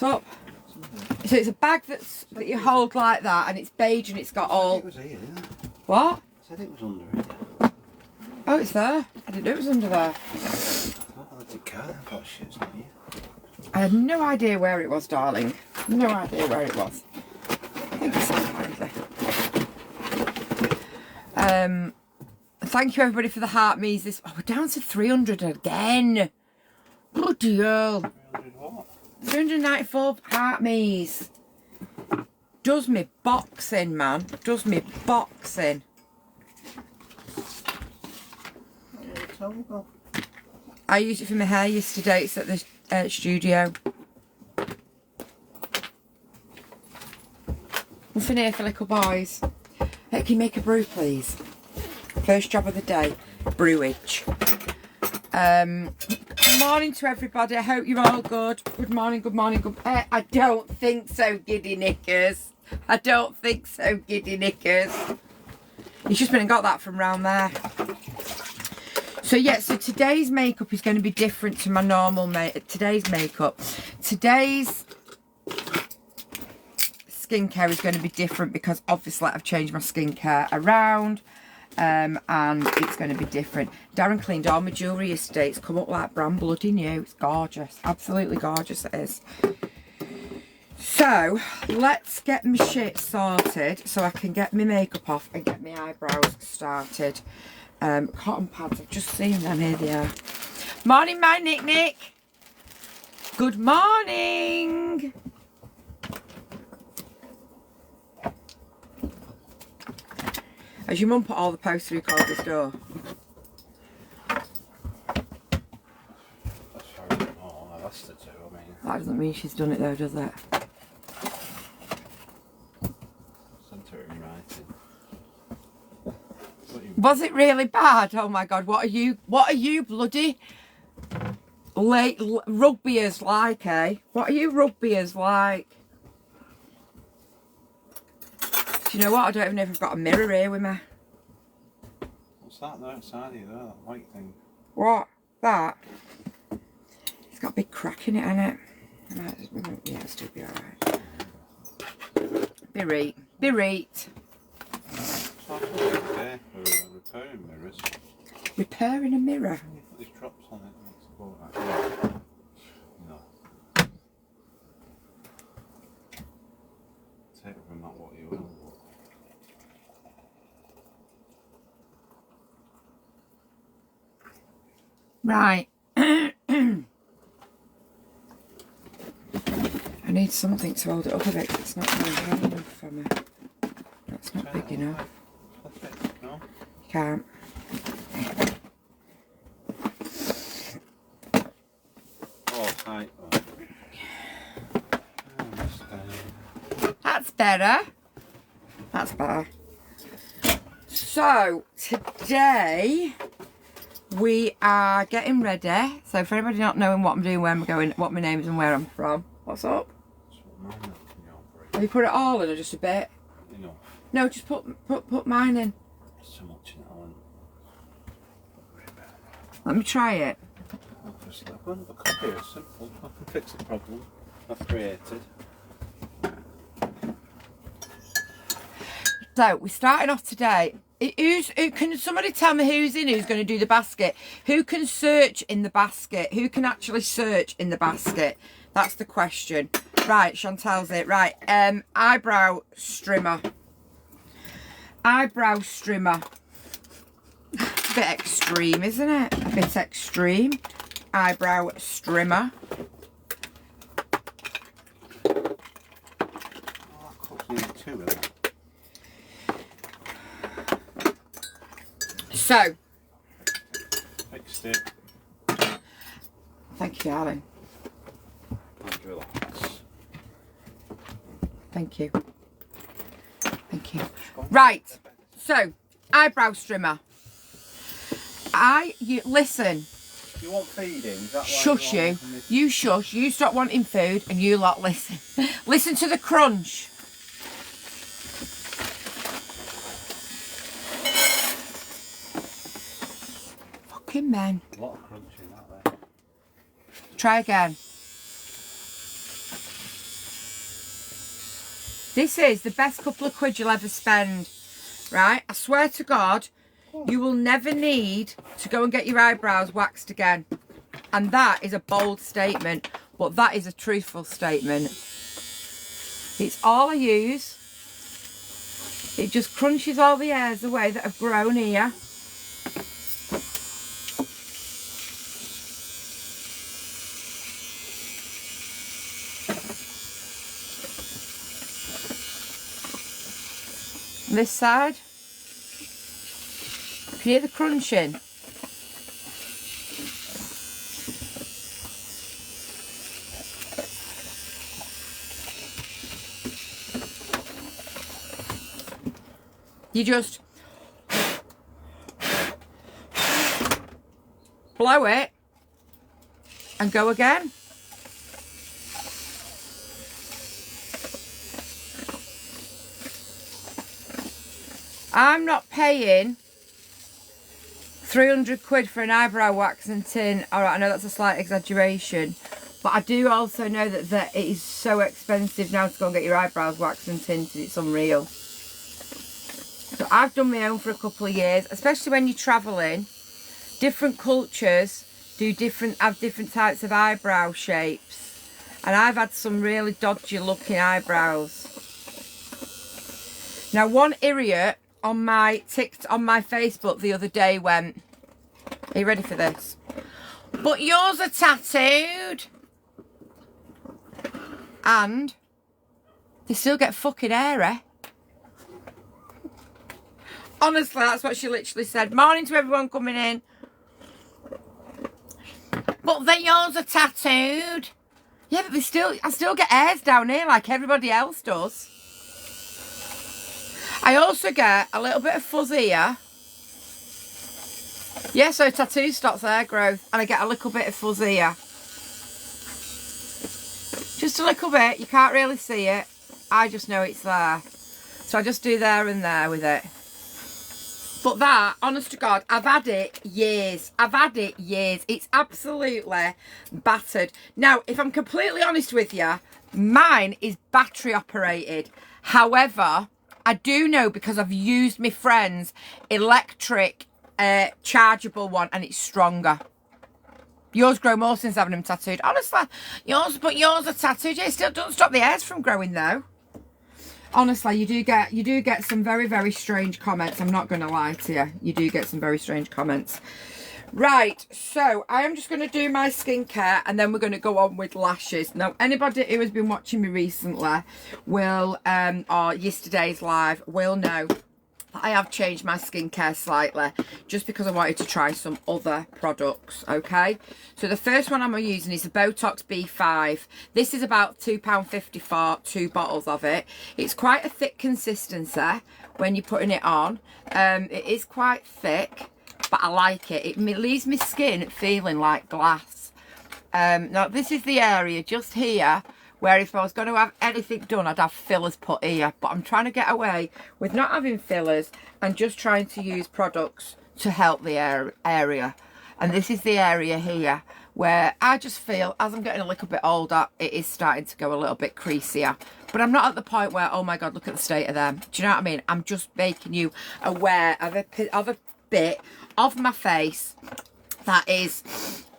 What's up? So it's a bag that you hold like that, and it's beige, and it's got all. It was here. What? I said it was under it. Oh, it's there. I didn't know it was under there. Oh, that's a car. I thought shit's not here. I had no idea where it was, darling. No idea where it was. Thank you so kindly. Thank you everybody for the heart me's. Oh, we're down to 300 again. Bloody hell. 300 what? 394 heart me's. Does me boxing, man. Does me boxing. I used it for my hair yesterday. It's at the studio. Nothing here for little boys. Hey, can you make a brew, please? First job of the day. Brewage. Good morning to everybody. I hope you're all good. Good morning, good morning, good... I don't think so, giddy knickers. I don't think so, giddy knickers. He's just been and got that from round there. So yeah, so today's makeup is going to be different to my normal today's makeup. Today's skincare is going to be different because obviously I've changed my skincare around. And it's going to be different. Darren cleaned all my jewellery yesterday. It's come up like brand bloody new. It's gorgeous. Absolutely gorgeous it is. So, let's get my shit sorted so I can get my makeup off and get my eyebrows started. Cotton pads, I've just seen them. Here they are. Morning, my Nick. Good morning. Has your mum put all the posts through Corby's door? That's very small. I asked her to, I mean. That doesn't mean she's done it though, does it? Sent her in writing. Was it really bad? Oh my god, what are you bloody rugbyers like, eh? What are you rugbyers like? Do you know what? I don't even know if I've got a mirror here with me. What's that there outside you there? That white thing. What? That? It's got a big crack in it, hasn't it? Yeah, it'll still be alright. Be right. Be right. It's like okay for repairing mirrors. Repairing a mirror? You put these drops on it and it's about like no. Take from that what you will. Right. I need something to hold it up a bit 'cause it's not very high enough for me. That's not big enough. No? You can't. Oh, hi. That's better. That's better. So, today we are getting ready. So, for anybody not knowing what I'm doing, where I'm going, what my name is and where I'm from. What's up? Have you put it all in or just a bit? Enough. No, just put mine in. So much in Alan. Let me try it. Just that one. A copy is simple. I can fix the problem I've created. So, we're starting off today. Can somebody tell me who's going to do the basket? Who can search in the basket? Who can actually search in the basket? That's the question. Right, Chantal's it. Right, eyebrow strimmer. Eyebrow strimmer. A bit extreme, isn't it? A bit extreme. Eyebrow strimmer. Oh, that cup's nearly two, isn't it? So. Fixed it. Thank you, darling. And relax. Thank you. Thank you. Right. So, eyebrow strimmer. Listen. You want feeding? Is that Shush you. You shush. You stop wanting food and you lot listen. Listen to the crunch. Fucking men. A lot of crunch in that there. Try again. This is the best couple of quid you'll ever spend, right? I swear to God, you will never need to go and get your eyebrows waxed again. And that is a bold statement, but that is a truthful statement. It's all I use. It just crunches all the hairs away that have grown here. This side. Can you hear the crunching? You just blow it and go again. I'm not paying 300 quid for an eyebrow wax and tin. Alright, I know that's a slight exaggeration, but I do also know that it is so expensive now to go and get your eyebrows waxed and tinted. It's unreal. So I've done my own for a couple of years, especially when you're travelling. Different cultures have different types of eyebrow shapes, and I've had some really dodgy looking eyebrows. Now, one idiot on my Facebook the other day went, are you ready for this? But yours are tattooed. And they still get fucking hairy. Honestly, that's what she literally said. Morning to everyone coming in. But then yours are tattooed. Yeah, but I still get hairs down here like everybody else does. I also get a little bit of fuzz here. Yeah, so tattoo stops hair growth. And I get a little bit of fuzz here. Just a little bit. You can't really see it. I just know it's there. So I just do there and there with it. But that, honest to God, I've had it years. I've had it years. It's absolutely battered. Now, if I'm completely honest with you, mine is battery operated. However, I do know because I've used my friend's electric chargeable one and it's stronger. Yours grow more since having them tattooed. Honestly, yours are tattooed. Yeah, it still doesn't stop the hairs from growing though. Honestly, you do get some very, very strange comments. I'm not going to lie to you. You do get some very strange comments. Right, so I am just going to do my skincare and then we're going to go on with lashes. Now, anybody who has been watching me recently will, or yesterday's live, will know that I have changed my skincare slightly just because I wanted to try some other products, okay? So the first one I'm using is the Botox B5. This is about £2.50 for 2 bottles of it. It's quite a thick consistency when you're putting it on. It is quite thick, but I like it. It leaves my skin feeling like glass. Now, this is the area just here where if I was going to have anything done, I'd have fillers put here. But I'm trying to get away with not having fillers and just trying to use products to help the area. And this is the area here where I just feel, as I'm getting a little bit older, it is starting to go a little bit creasier. But I'm not at the point where, oh my God, look at the state of them. Do you know what I mean? I'm just making you aware of a bit of my face that is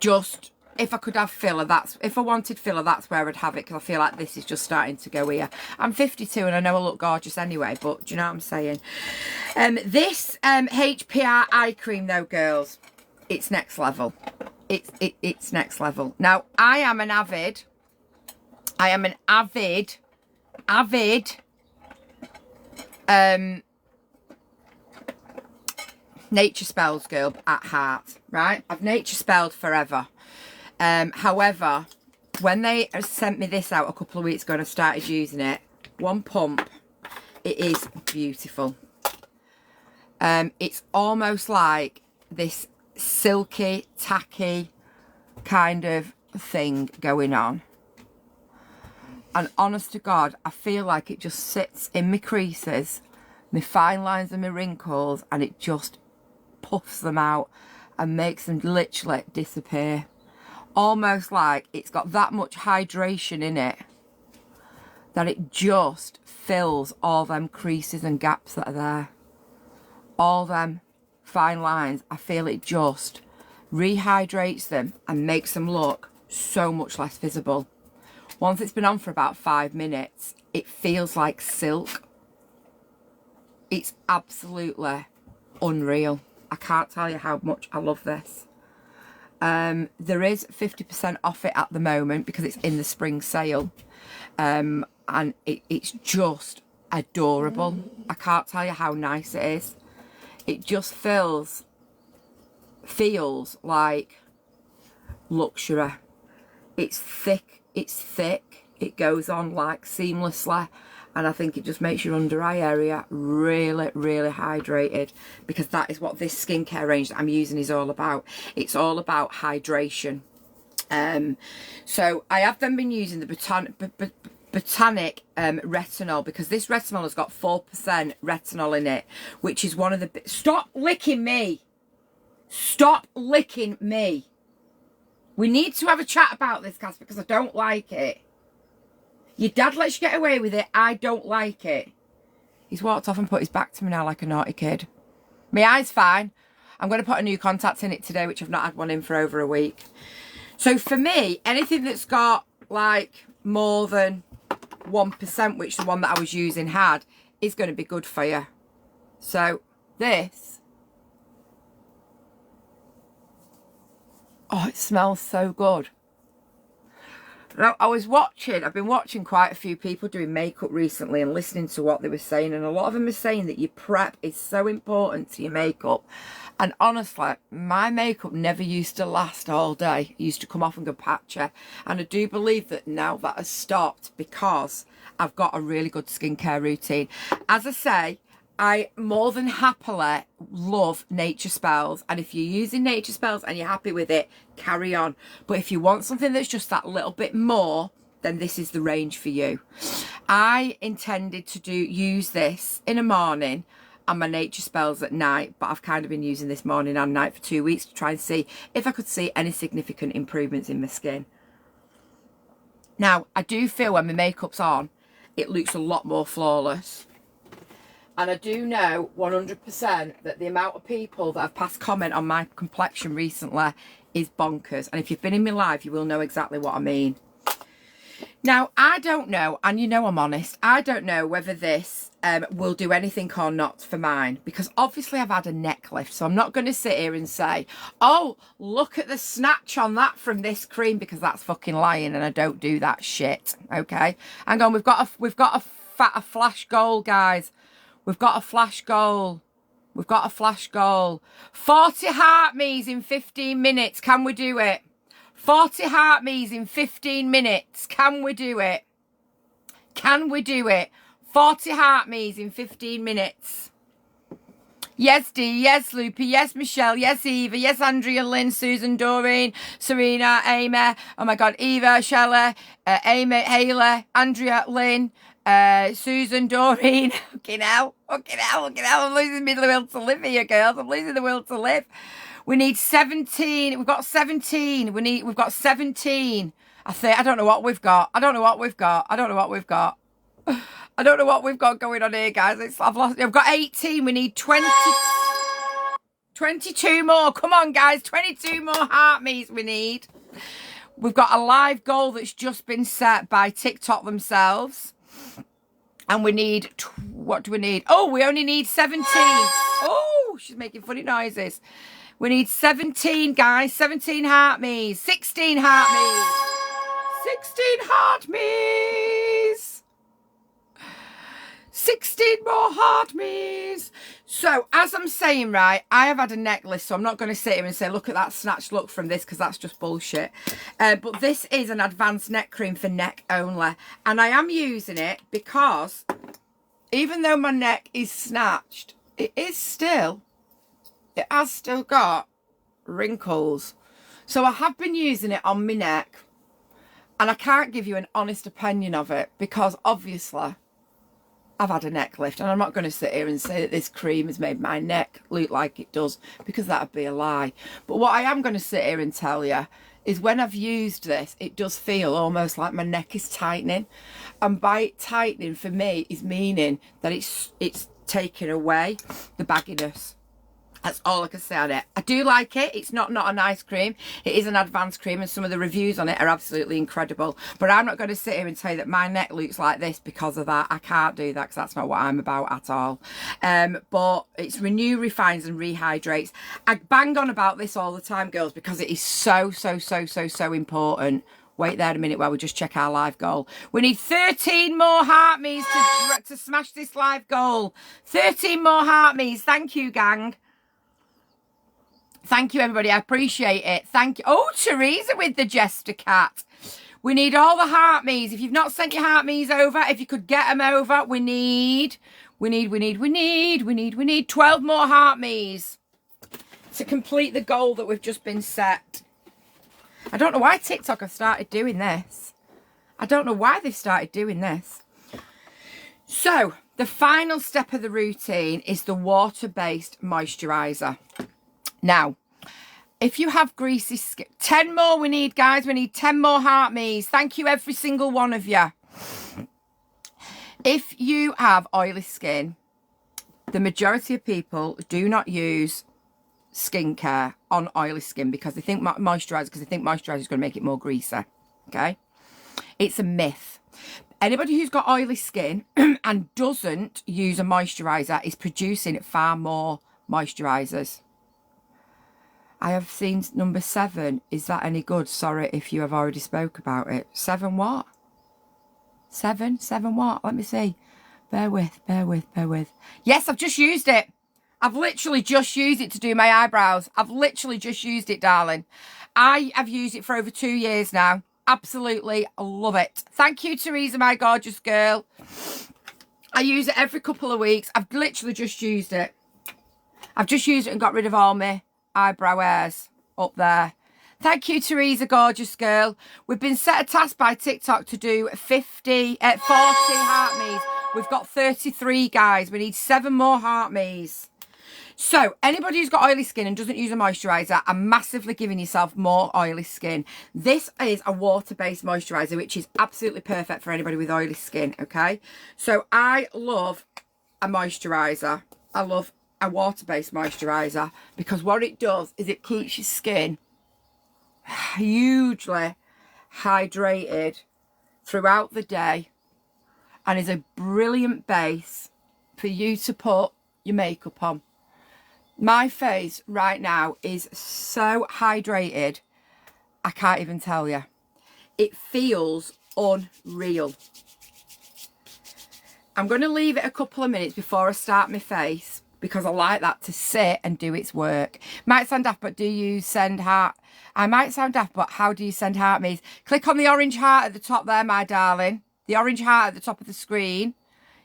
just, if I could have filler, if I wanted filler, that's where I'd have it, because I feel like this is just starting to go here. I'm 52 and I know I look gorgeous anyway, but do you know what I'm saying? This HPR eye cream though, girls, it's next level. It's next level. Now, I am an avid nature spells girl at heart, right? I've nature spelled forever. However, when they sent me this out a couple of weeks ago and I started using it, one pump, it is beautiful. It's almost like this silky, tacky kind of thing going on. And honest to God, I feel like it just sits in my creases, my fine lines and my wrinkles, and it just puffs them out and makes them literally disappear. Almost like it's got that much hydration in it that it just fills all them creases and gaps that are there. All them fine lines. I feel it just rehydrates them and makes them look so much less visible. Once it's been on for about 5 minutes, it feels like silk. It's absolutely unreal. I can't tell you how much I love this. There is 50% off it at the moment because it's in the spring sale. And it's just adorable. I can't tell you how nice it is. It just feels like luxury. It's thick, it goes on like seamlessly, and I think it just makes your under eye area really, really hydrated, because that is what this skincare range that I'm using is all about. It's all about hydration. So I have then been using the Botanic retinol, because this retinol has got 4% retinol in it, which is one of the... Stop licking me! Stop licking me! We need to have a chat about this, Cass, because I don't like it. Your dad lets you get away with it. I don't like it. He's walked off and put his back to me now like a naughty kid. My eye's fine. I'm going to put a new contact in it today, which I've not had one in for over a week. So for me, anything that's got like more than 1%, which the one that I was using had, is going to be good for you. So this... Oh, it smells so good. Now, I've been watching quite a few people doing makeup recently and listening to what they were saying, and a lot of them are saying that your prep is so important to your makeup. And honestly, my makeup never used to last all day. It used to come off and go patchy. And I do believe that now that has stopped because I've got a really good skincare routine. As I say, I more than happily love Nature Spells, and if you're using Nature Spells and you're happy with it, carry on. But if you want something that's just that little bit more, then this is the range for you. I intended to use this in the morning and my Nature Spells at night, but I've kind of been using this morning and night for 2 weeks to try and see if I could see any significant improvements in my skin. Now, I do feel when my makeup's on, it looks a lot more flawless. And I do know 100% that the amount of people that have passed comment on my complexion recently is bonkers. And if you've been in my life, you will know exactly what I mean. Now, I don't know, and you know I'm honest, I don't know whether this will do anything or not for mine, because obviously I've had a neck lift, so I'm not going to sit here and say, oh, look at the snatch on that from this cream, because that's fucking lying, and I don't do that shit. Okay, hang on, we've got a flash goal, guys. We've got a flash goal. We've got a flash goal. 40 heart me's in 15 minutes. Can we do it? 40 heart me's in 15 minutes. Can we do it? Can we do it? 40 heart me's in 15 minutes. Yes, Dee. Yes, Loopy. Yes, Michelle. Yes, Eva. Yes, Andrea, Lynn, Susan, Doreen, Serena, Amy. Oh my God. Eva, Shelley, Amy, Hayley, Andrea, Lynn, Susan, Doreen. Fucking hell. I'm losing the will to live here, girls. I'm losing the will to live. We need 17. We've got 17. We've got 17. I don't know what we've got. I don't know what we've got going on here, guys. I've got 18. We need 20. 22 more. Come on, guys. 22 more heart me's we need. We've got a live goal that's just been set by TikTok themselves. And we need, what do we need? Oh, we only need 17. Oh, she's making funny noises. We need 17, guys. 17 heart me's. 16 heart me's. 16 heart me's. 16 more heart me's. So, as I'm saying, right, I have had a neck lift, so I'm not going to sit here and say, look at that snatched look from this, because that's just bullshit. But this is an advanced neck cream for neck only. And I am using it because, even though my neck is snatched, it has still got wrinkles. So I have been using it on my neck, and I can't give you an honest opinion of it, because obviously I've had a neck lift, and I'm not going to sit here and say that this cream has made my neck look like it does, because that would be a lie. But what I am going to sit here and tell you is when I've used this, it does feel almost like my neck is tightening. And by it tightening, for me, is meaning that it's taking away the bagginess. That's all I can say on it. I do like it. It's not an ice cream. It is an advanced cream, and some of the reviews on it are absolutely incredible. But I'm not going to sit here and tell you that my neck looks like this because of that. I can't do that because that's not what I'm about at all. But it's renew, refines and rehydrates. I bang on about this all the time, girls, because it is so important. Wait there a minute while we just check our live goal. We need 13 more heart me's to smash this live goal. 13 more heart me's. Thank you, gang. Thank you, everybody. I appreciate it. Thank you. Oh, Teresa with the Jester Cat. We need all the heart me's. If you've not sent your heart me's over, if you could get them over, we need 12 more heart me's to complete the goal that we've just been set. I don't know why TikTok have started doing this. I don't know why they've started doing this. So, the final step of the routine is the water-based moisturiser. Now, if you have greasy skin, 10 more we need, guys. We need 10 more heart me's. Thank you, every single one of you. If you have oily skin, the majority of people do not use skincare on oily skin because they think moisturiser is going to make it more greasy. Okay? It's a myth. Anybody who's got oily skin and doesn't use a moisturiser is producing far more moisturisers. I have seen number 7. Is that any good? Sorry if you have already spoke about it. 7 what? 7 what? Let me see. Bear with. Yes, I've just used it. I've literally just used it to do my eyebrows. I've literally just used it, darling. I have used it for over 2 years now. Absolutely love it. Thank you, Teresa, my gorgeous girl. I use it every couple of weeks. I've literally just used it. I've just used it and got rid of all my eyebrow hairs up there. Thank you, Teresa, gorgeous girl. We've been set a task by TikTok to do 40 heart me's. We've got 33, guys. We need 7 more heart me's. So, anybody who's got oily skin and doesn't use a moisturiser are massively giving yourself more oily skin. This is a water-based moisturiser, which is absolutely perfect for anybody with oily skin, okay? So, I love a moisturiser. I love a water-based moisturiser because what it does is it keeps your skin hugely hydrated throughout the day and is a brilliant base for you to put your makeup on. My face right now is so hydrated, I can't even tell you. It feels unreal. I'm going to leave it a couple of minutes before I start my face because I like that to sit and do its work. Might sound daft, but do you send heart? I might sound daft, but how do you send heart me's? Click on the orange heart at the top there, my darling. The orange heart at the top of the screen.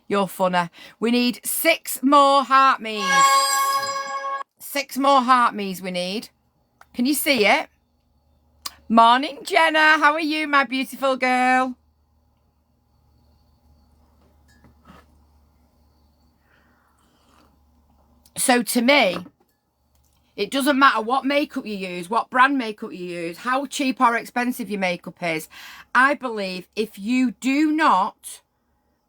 You're funner. We need 6 more heart me's. 6 more heart me's we need. Can you see it? Morning, Jenna. How are you, my beautiful girl? So to me, it doesn't matter what makeup you use, what brand makeup you use, how cheap or expensive your makeup is. I believe if you do not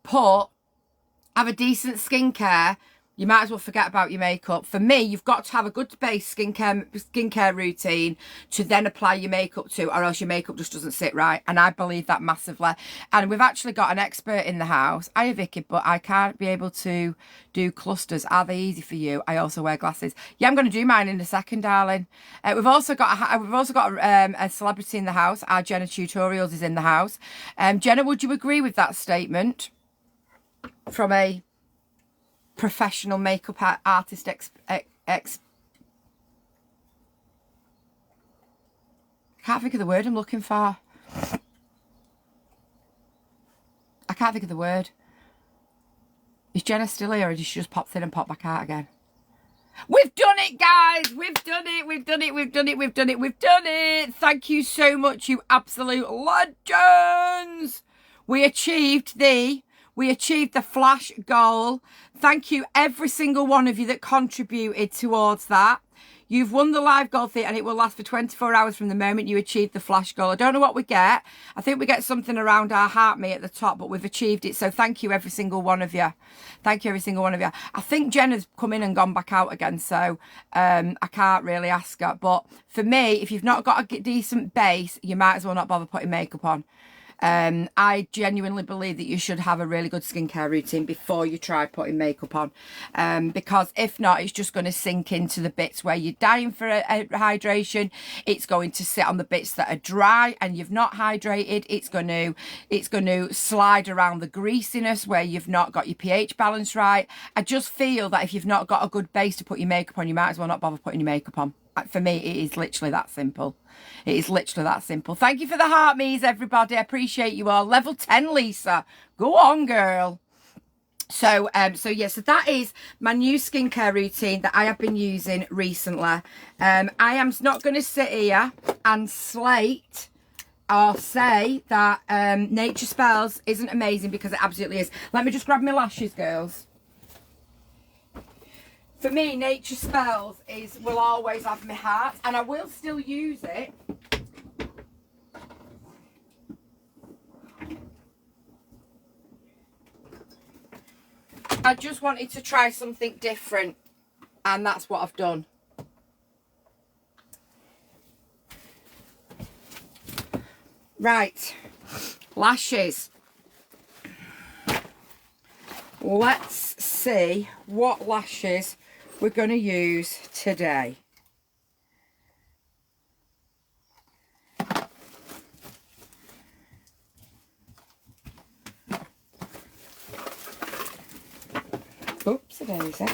have a decent skincare, you might as well forget about your makeup. For me, you've got to have a good base skincare routine to then apply your makeup to, or else your makeup just doesn't sit right. And I believe that massively. And we've actually got an expert in the house. Hiya, Vicky, but I can't be able to do clusters. Are they easy for you? I also wear glasses. Yeah, I'm going to do mine in a second, darling. We've also got a celebrity in the house. Our Jenna Tutorials is in the house. Jenna, would you agree with that statement from a professional makeup artist I can't think of the word I'm looking for. I can't think of the word. Is Jenna still here or did she just pop in and pop back out again? We've done it, guys. We've done it. Thank you so much, you absolute legends. We achieved the flash goal. Thank you, every single one of you that contributed towards that. You've won the live goal thing and it will last for 24 hours from the moment you achieve the flash goal. I don't know what we get. I think we get something around our heart me at the top, but we've achieved it. So thank you, every single one of you. Thank you, every single one of you. I think Jenna's come in and gone back out again, so I can't really ask her. But for me, if you've not got a decent base, you might as well not bother putting makeup on. I genuinely believe that you should have a really good skincare routine before you try putting makeup on, because if not, it's just going to sink into the bits where you're dying for a hydration. It's going to sit on the bits that are dry and you've not hydrated. It's going to slide around the greasiness where you've not got your pH balance right. I just feel that if you've not got a good base to put your makeup on, you might as well not bother putting your makeup on. For me, it is literally that simple. It is literally that simple. Thank you for the heart me's, everybody. I appreciate you all. Level 10, Lisa. Go on, girl. So that is my new skincare routine that I have been using recently. I am not going to sit here and slate or say that Nature Spells isn't amazing, because it absolutely is. Let me just grab my lashes, girls. For me, Nature Spells will always have my heart, and I will still use it. I just wanted to try something different, and that's what I've done. Right, lashes. Let's see what lashes we're going to use today. Oops, daisy.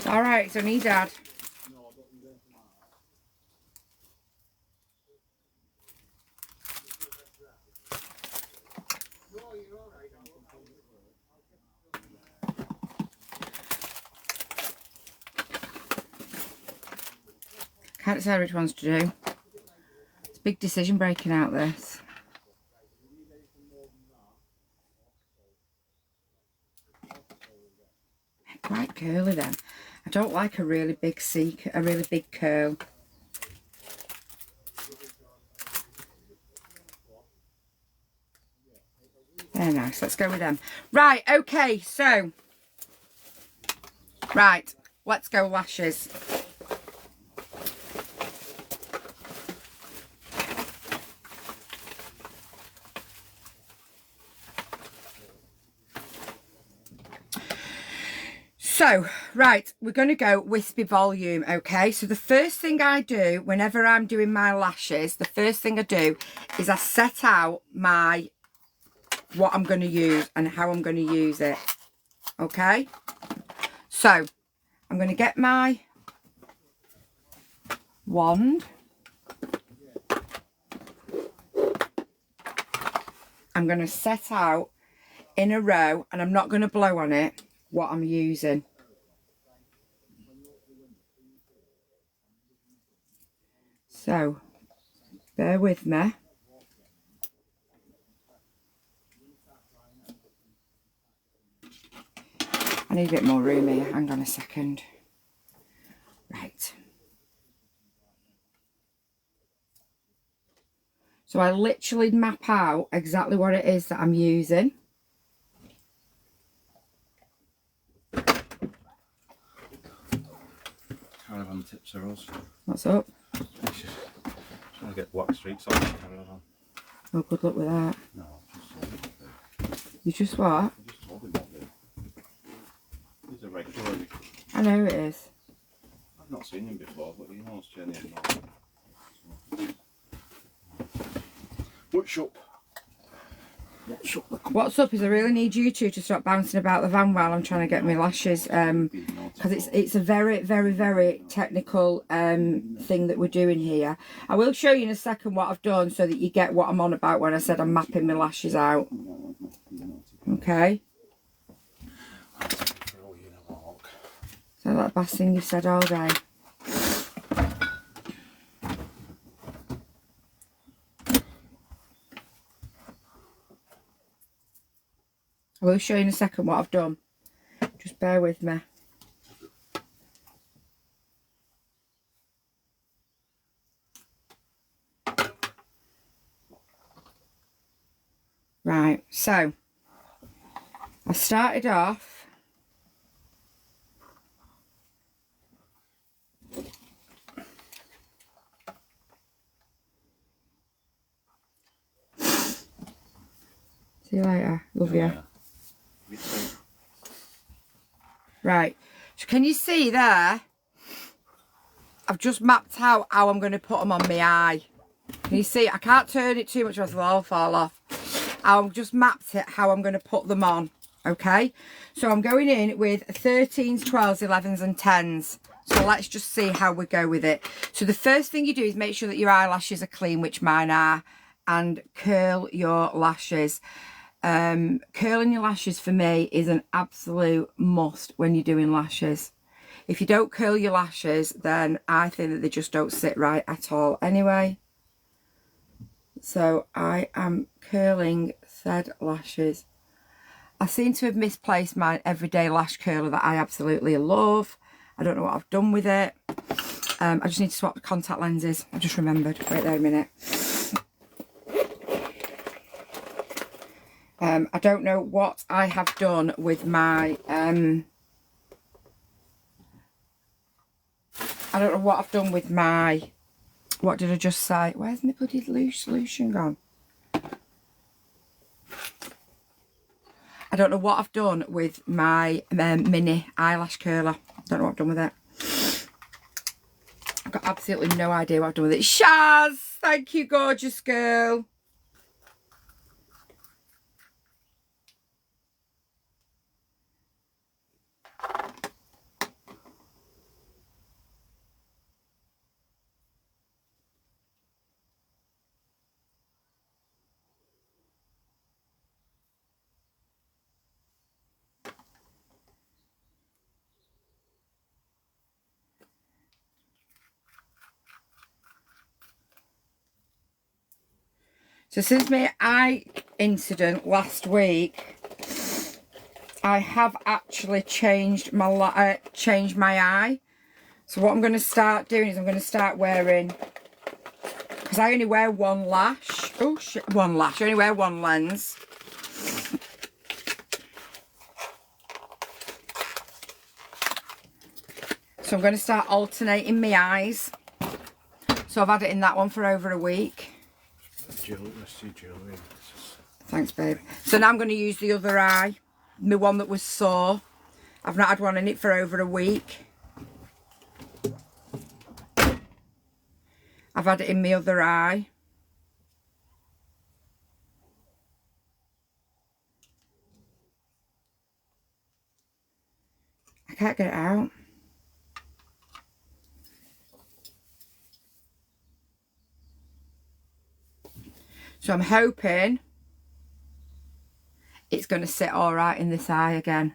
All right, so me, Dad. Can't decide which ones to do. It's a big decision breaking out, this. Quite curly then. I don't like a really big curl. They're nice. Let's go with them. Right, okay, so. Right, let's go lashes. So, right, we're going to go wispy volume, okay? So the first thing I do whenever I'm doing my lashes, the first thing I do is I set out what I'm going to use and how I'm going to use it, okay? So, I'm going to get my wand. I'm going to set out in a row, and I'm not going to blow on it, what I'm using. So, bear with me. I need a bit more room here. Hang on a second. Right. So I literally map out exactly what it is that I'm using. caravan tips are us. What's up? Just trying to get wax streaks on the caravan. Oh, good luck with that. No, I've just told him what to do. You just what? I just told him what to do. He's a regular. I know who it is. I've not seen him before, but he knows Jenny and all. What's up? What's up is I really need you two to stop bouncing about the van while I'm trying to get my lashes, because it's a very, very, very technical thing that we're doing here. I will show you in a second what I've done so that you get what I'm on about when I said I'm mapping my lashes out. Okay. So that's the best thing you've said all day. I will show you in a second what I've done. Just bear with me. Right, so I started off see you later, love you. Right, so can you see there? I've just mapped out how I'm going to put them on my eye. Can you see? I can't turn it too much or else they'll all fall off. I've just mapped it how I'm going to put them on. Okay, so I'm going in with 13s, 12s, 11s and 10s. So let's just see how we go with it. So the first thing you do is make sure that your eyelashes are clean, which mine are, and curl your lashes. Curling your lashes for me is an absolute must when you're doing lashes. If you don't curl your lashes, then I think that they just don't sit right at all anyway. So I am curling said lashes. I seem to have misplaced my everyday lash curler that I absolutely love. I don't know what I've done with it. I just need to swap the contact lenses. I just remembered. Wait there a minute. I don't know what I have done with my I don't know what I've done with my, what did I just say? Where's my bloody solution gone? I don't know what I've done with my mini eyelash curler. Don't know what I've done with it. I've got absolutely no idea what I've done with it. Shaz! Thank you, gorgeous girl. So since my eye incident last week, I have actually changed my eye. So what I'm going to start doing is I'm going to start wearing, because I only wear one lash. Oh shit, one lash. I only wear one lens. So I'm going to start alternating my eyes. So I've had it in that one for over a week. Thanks, babe. So now I'm going to use the other eye, the one that was sore. I've not had one in it for over a week. I've had it in my other eye. I can't get it out. So I'm hoping it's going to sit all right in this eye again.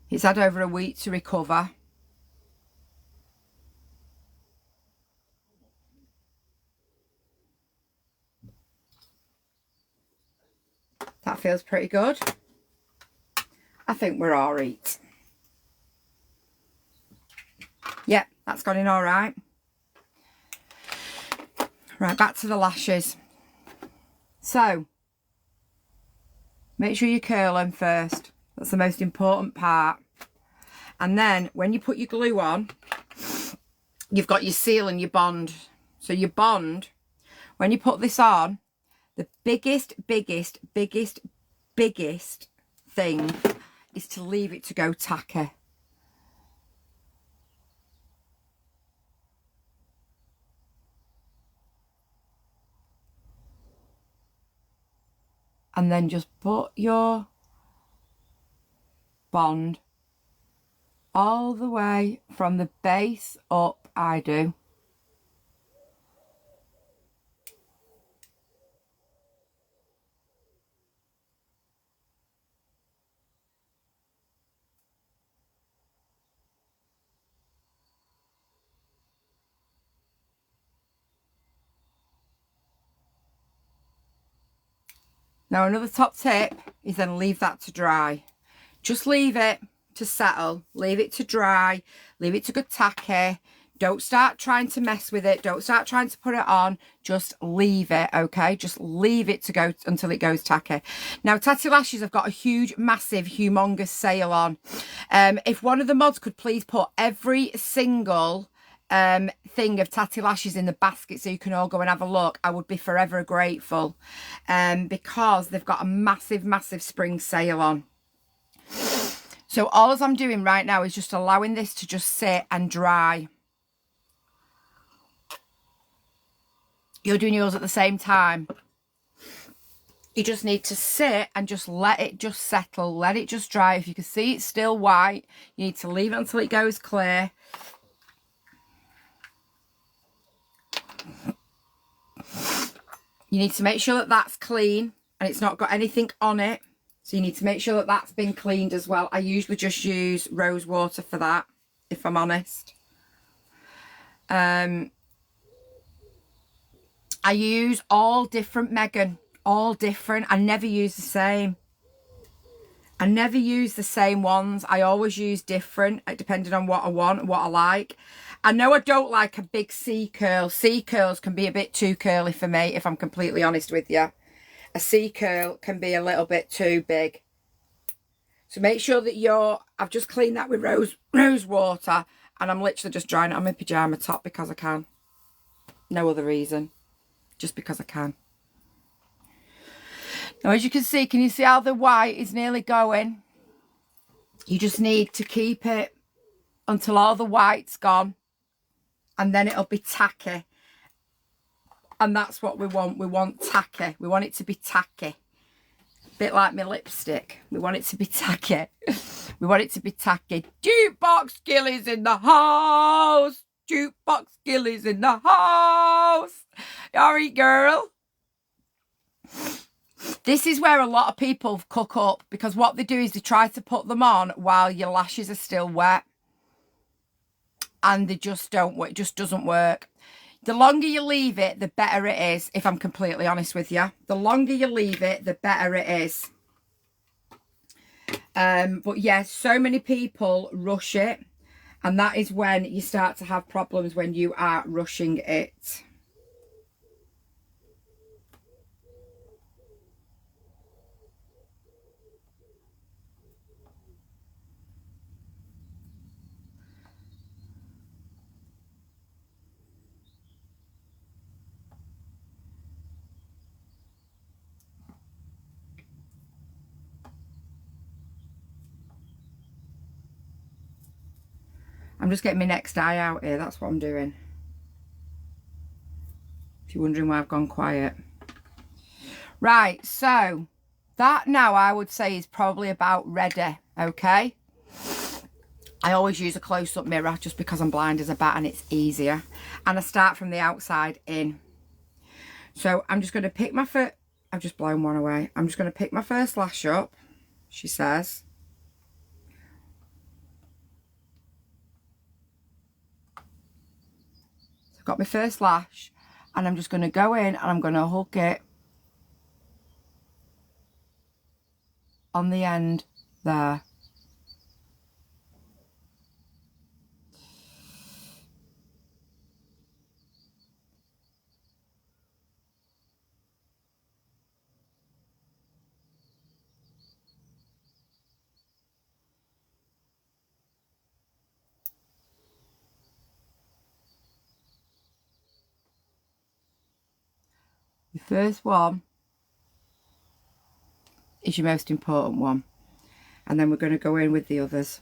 It's had over a week to recover. That feels pretty good. I think we're all right. Yep, that's gone in all right. Right, back to the lashes. So, make sure you curl them first. That's the most important part. And then when you put your glue on, you've got your seal and your bond. So your bond, when you put this on, the biggest thing is to leave it to go tacky. And then just put your bond all the way from the base up, I do. Now another top tip is then leave that to dry. Just leave it to settle, leave it to dry, leave it to go tacky. Don't start trying to mess with it. Don't start trying to put it on. Just leave it, okay? Just leave it to go until it goes tacky. Now, Tatty Lashes have got a huge, massive, humongous sale on. If one of the mods could please put every single thing of Tatty Lashes in the basket so you can all go and have a look, I would be forever grateful, because they've got a massive spring sale on. So all I'm doing right now is just allowing this to just sit and dry. You're doing yours at the same time. You just need to sit and just let it just settle, let it just dry. If you can see it's still white, you need to leave it until it goes clear. You need to make sure that that's clean and it's not got anything on it. So you need to make sure that that's been cleaned as well. I usually just use rose water for that, if I'm honest. I use all different, Megan, all different. I never use the same. I never use the same ones. I always use different, depending on what I want and what I like. I know I don't like a big C curl. C curls can be a bit too curly for me, if I'm completely honest with you. A C curl can be a little bit too big. So make sure that I've just cleaned that with rose water, and I'm literally just drying it on my pyjama top because I can. No other reason. Just because I can. Now, as you can you see how the white is nearly going? You just need to keep it until all the white's gone, and then it'll be tacky. And that's what we want. We want tacky. We want it to be tacky. A bit like my lipstick. We want it to be tacky. We want it to be tacky. Jukebox Gilly's in the house. Jukebox Gilly's in the house. Alright, girl. This is where a lot of people cook up, because what they do is they try to put them on while your lashes are still wet. And they just don't work. It just doesn't work. The longer you leave it, the better it is, if I'm completely honest with you. The longer you leave it, the better it is. But yeah, so many people rush it. And that is when you start to have problems, when you are rushing it. I'm just getting my next eye out here. That's what I'm doing. If you're wondering why I've gone quiet. Right, so that now I would say is probably about ready, okay? I always use a close-up mirror just because I'm blind as a bat and it's easier. And I start from the outside in. So I'm just going to pick my first... I've just blown one away. I'm just going to pick my first lash up, she says. I've got my first lash, and I'm just going to go in and I'm going to hook it on the end there. The first one is your most important one. And then we're going to go in with the others.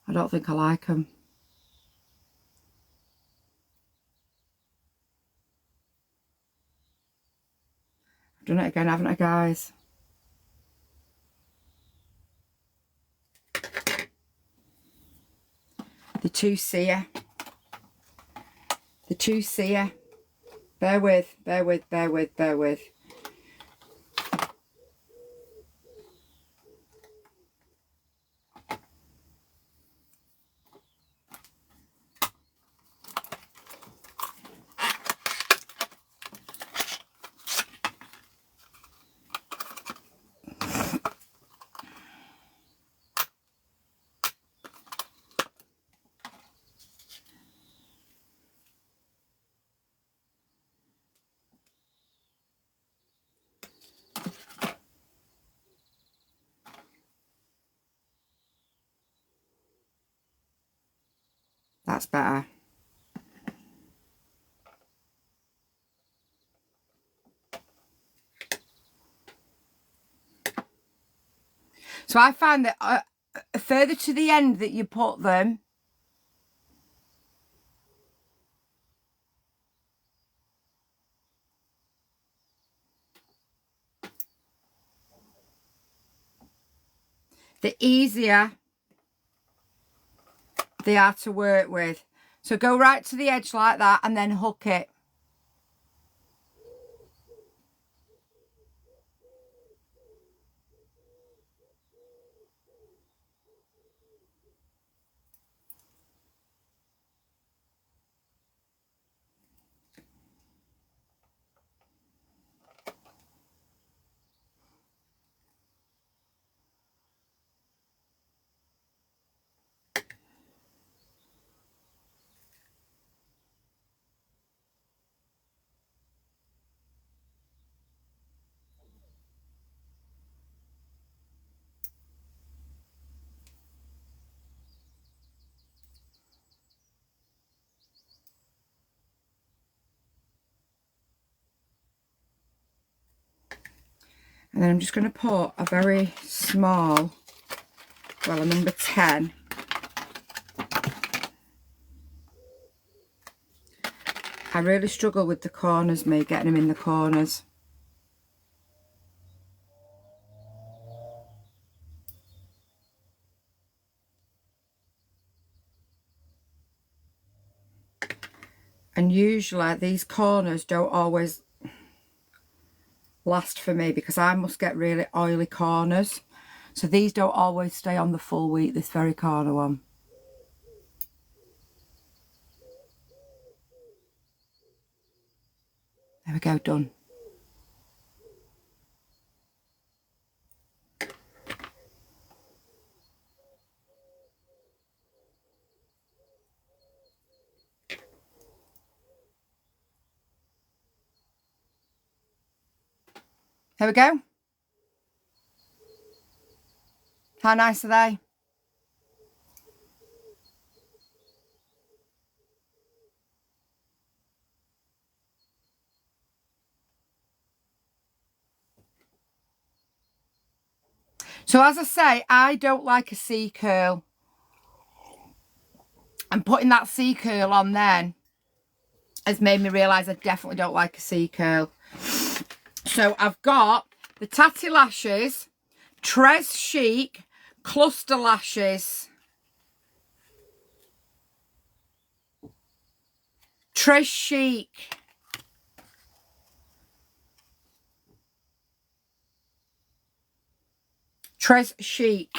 I don't think I like them. I've done it again, haven't I, guys? The two seer. The two seer. Bear with, bear with, bear with, bear with. That's better. So I find that further to the end that you put them, the easier they are to work with. So go right to the edge like that and then hook it. And then I'm just going to put a very small, well, a number 10. I really struggle with the corners, me, getting them in the corners. And usually these corners don't always last for me because I must get really oily corners. So these don't always stay on the full week, this very corner one. There we go, done. There we go. How nice are they? So as I say, I don't like a C curl. And putting that C curl on then has made me realise I definitely don't like a C curl. So I've got the Tatty Lashes, Tres Chic, Cluster Lashes, Tres Chic, Tres Chic.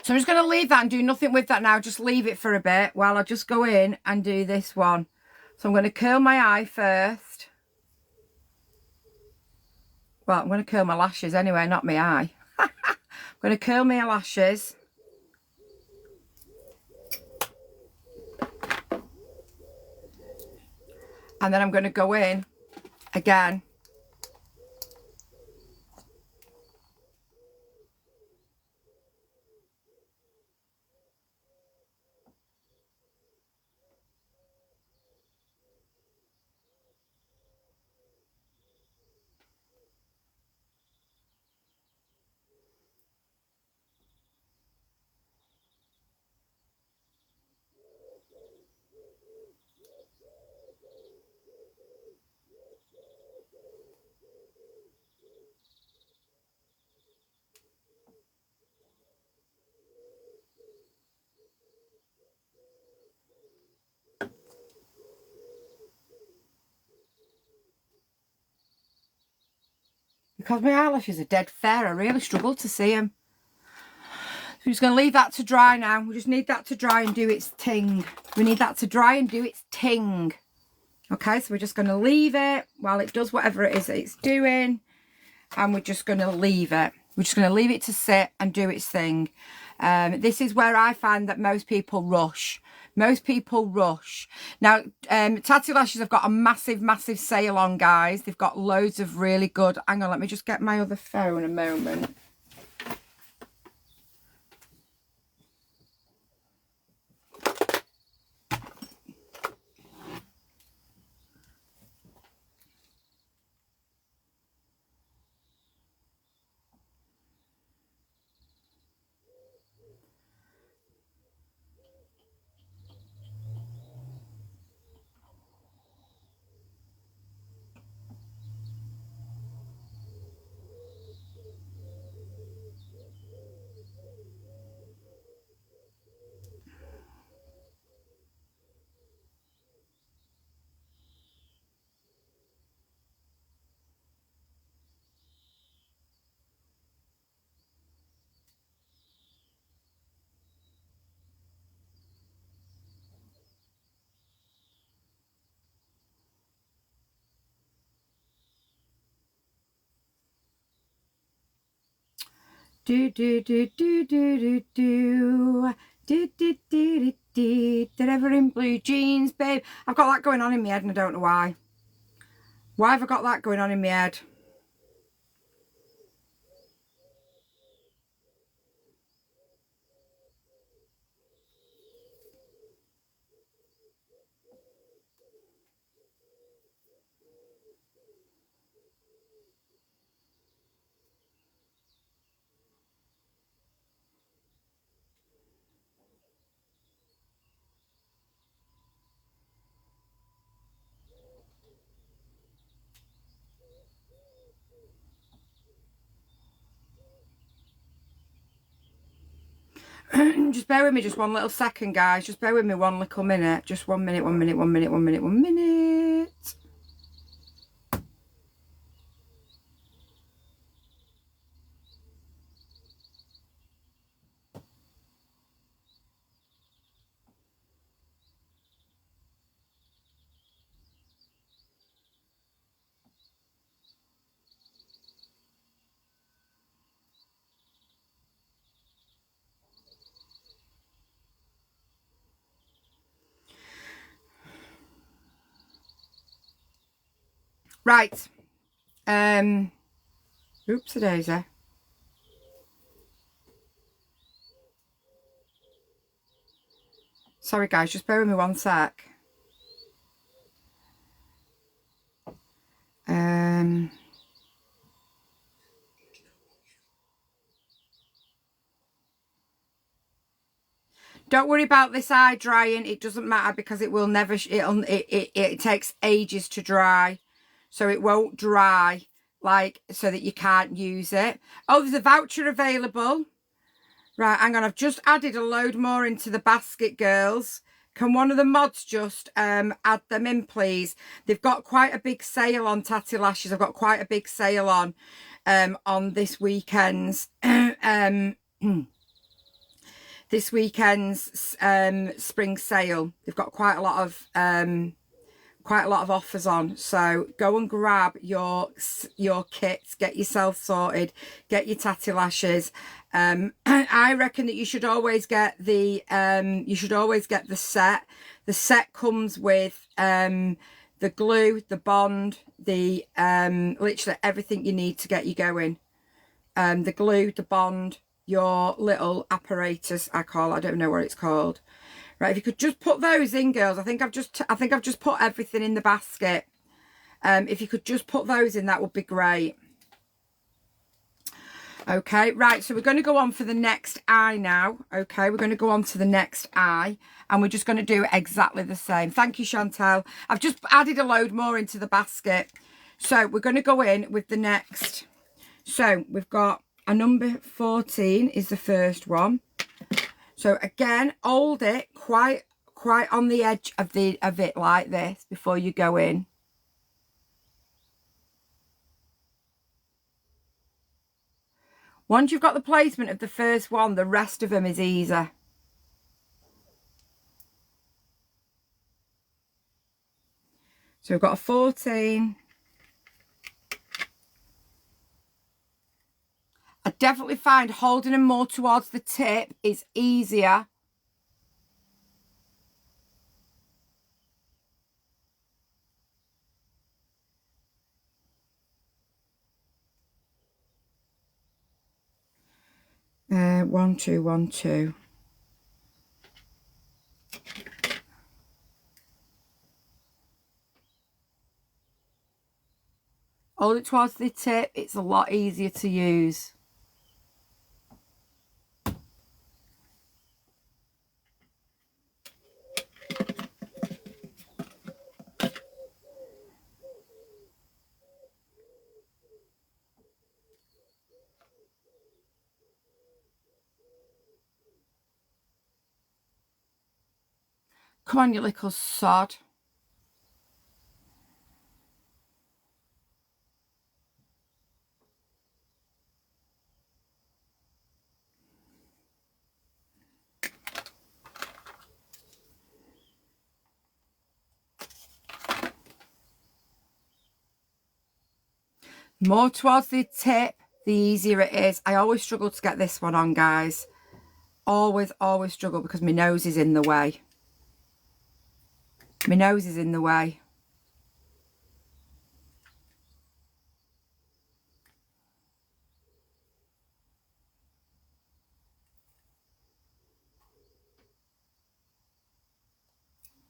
So I'm just going to leave that and do nothing with that now. Just leave it for a bit while I just go in and do this one. So I'm going to curl my eye first. Well, I'm going to curl my lashes anyway, not my eye. I'm going to curl my lashes. And then I'm going to go in again. Because my eyelashes are dead fair, I really struggle to see them. So we're just going to leave that to dry now. We just need that to dry and do its ting. We need that to dry and do its ting. Okay, so we're just going to leave it while it does whatever it is that it's doing. And we're just going to leave it. We're just going to leave it to sit and do its thing. This is where I find that most people rush. Most people rush. Now, Tatty Lashes have got a massive, massive sale on, guys. They've got loads of really good... Hang on, let me just get my other phone a moment. Do do do do do do do do do do do. Deliver in blue jeans, babe. I've got that going on in my head and I don't know why. Why have I got that going on in my head? Just bear with me just one little second, guys. Just bear with me one little minute. Just 1 minute, 1 minute, 1 minute, 1 minute, 1 minute. Right. Oops-a-daisy. Sorry, guys. Just bear with me one sec. Don't worry about this eye drying. It doesn't matter because it will never... It takes ages to dry. So it won't dry, like, so that you can't use it. Oh, there's a voucher available. Right, hang on. I've just added a load more into the basket, girls. Can one of the mods just add them in, please? They've got quite a big sale on Tatty Lashes. I've got quite a big sale on this weekend's this weekend's spring sale. They've got quite a lot of offers on, so go and grab your kits, get yourself sorted, get your Tatty Lashes. I reckon that you should always get the set. The set comes with the glue, the bond, the literally everything you need to get you going. The glue, the bond, your little apparatus, I don't know what it's called. Right, if you could just put those in, girls. I think I've just put everything in the basket. If you could just put those in, that would be great. Okay, right, so we're going to go on for the next eye now. Okay, we're going to go on to the next eye, and we're just going to do exactly the same. Thank you, Chantal. I've just added a load more into the basket. So we're going to go in with the next. So we've got a number 14 is the first one. So again, hold it quite on the edge of it like this before you go in. Once you've got the placement of the first one, the rest of them is easy. So we've got a 14. I definitely find holding them more towards the tip is easier. One, two, 1, 2. Hold it towards the tip. It's a lot easier to use. Come on, you little sod. More towards the tip, the easier it is. I always struggle to get this one on, guys. Always struggle because my nose is in the way. My nose is in the way.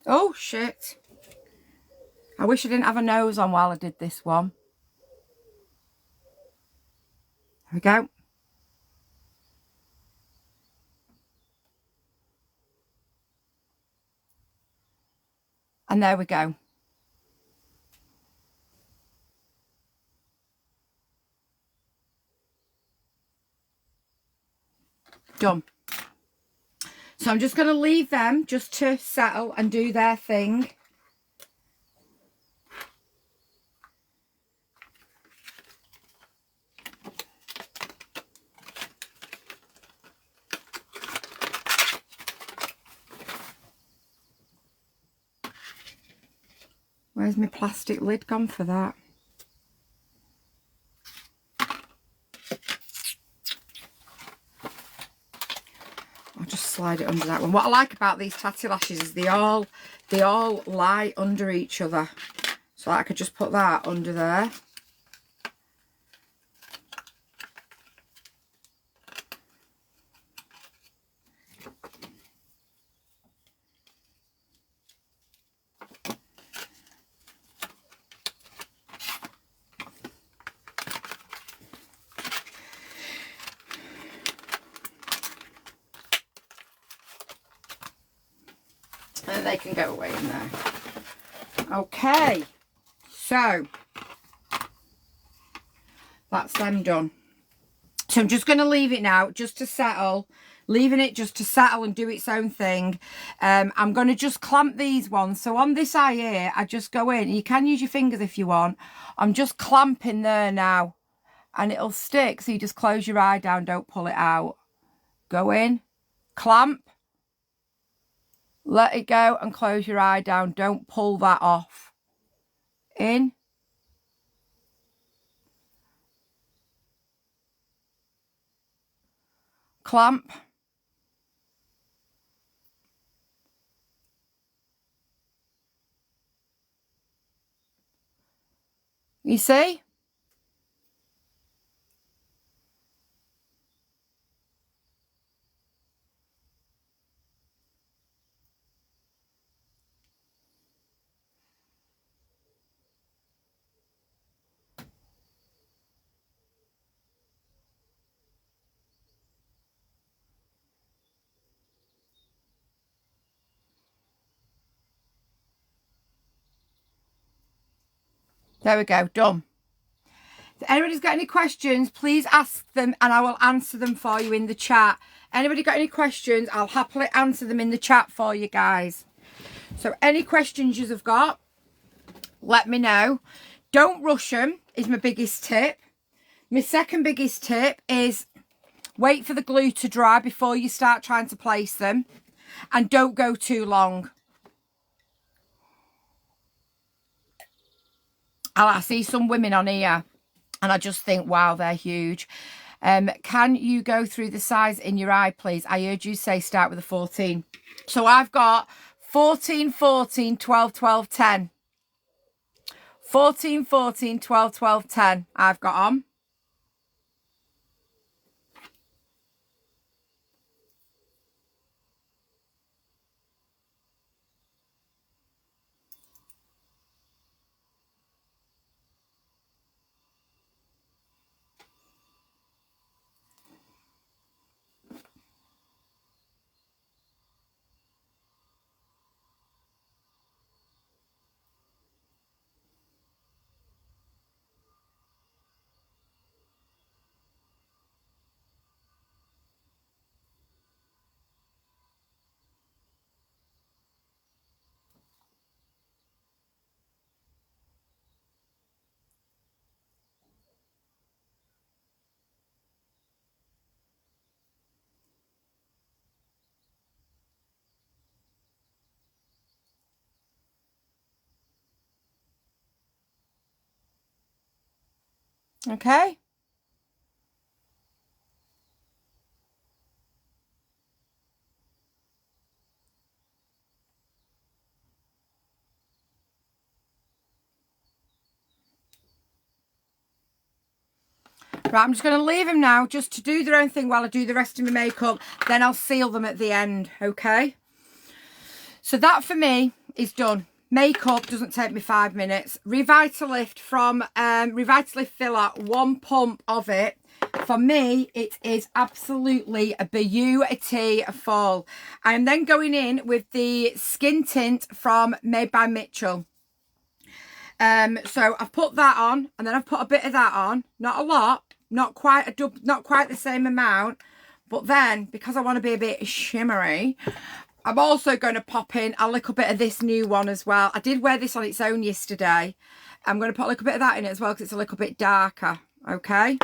Oh, shit. I wish I didn't have a nose on while I did this one. There we go. And there we go. Done. So I'm just going to leave them just to settle and do their thing. Where's my plastic lid gone for that? I'll just slide it under that one. What I like about these tatty lashes is they all lie under each other. So I could just put that under there. And they can go away in there. Okay, so that's them done. So I'm just going to leave it now just to settle, leaving it just to settle and do its own thing. I'm going to just clamp these ones. So on this eye here, I just go in. You can use your fingers if you want. I'm just clamping there now and it'll stick. So you just close your eye down, don't pull it out. Go in, clamp. Let it go and close your eye down. Don't pull that off. In. Clamp. You see? There we go, done. If anybody's got any questions, please ask them and I will answer them for you in the chat. Anybody got any questions, I'll happily answer them in the chat for you guys. So any questions you've got, let me know. Don't rush them is my biggest tip. My second biggest tip is wait for the glue to dry before you start trying to place them. And don't go too long. I see some women on here and I just think, wow, they're huge. Can you go through the size in your eye, please? I heard you say start with a 14. So I've got 14, 14, 12, 12, 10. 14, 14, 12, 12, 10. I've got on. Okay. Right, I'm just going to leave them now just to do their own thing while I do the rest of my makeup. Then I'll seal them at the end, okay? So that for me is done. Makeup doesn't take me 5 minutes. Revitalift from Revitalift Filler, 1 pump of it. For me, it is absolutely a beautiful. I am then going in with the skin tint from Made by Mitchell. So I've put that on, and then I've put a bit of that on. Not a lot, not quite the same amount. But then, because I want to be a bit shimmery, I'm also going to pop in a little bit of this new one as well. I did wear this on its own yesterday. I'm going to put a little bit of that in it as well because it's a little bit darker. Okay.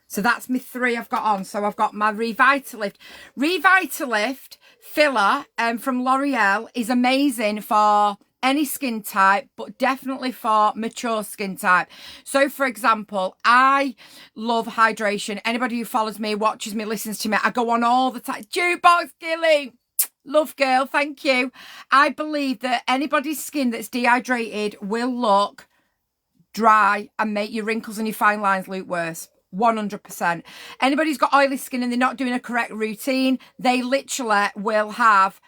So that's my 3 I've got on. So I've got my Revitalift. Revitalift Filler from L'Oreal is amazing for any skin type, but definitely for mature skin type. So for example, I love hydration. Anybody who follows me, watches me, listens to me, I go on all the time. Jukebox Gilly, love girl, thank you. I believe that anybody's skin that's dehydrated will look dry and make your wrinkles and your fine lines look worse. 100%. Anybody who's got oily skin and they're not doing a correct routine, they literally will have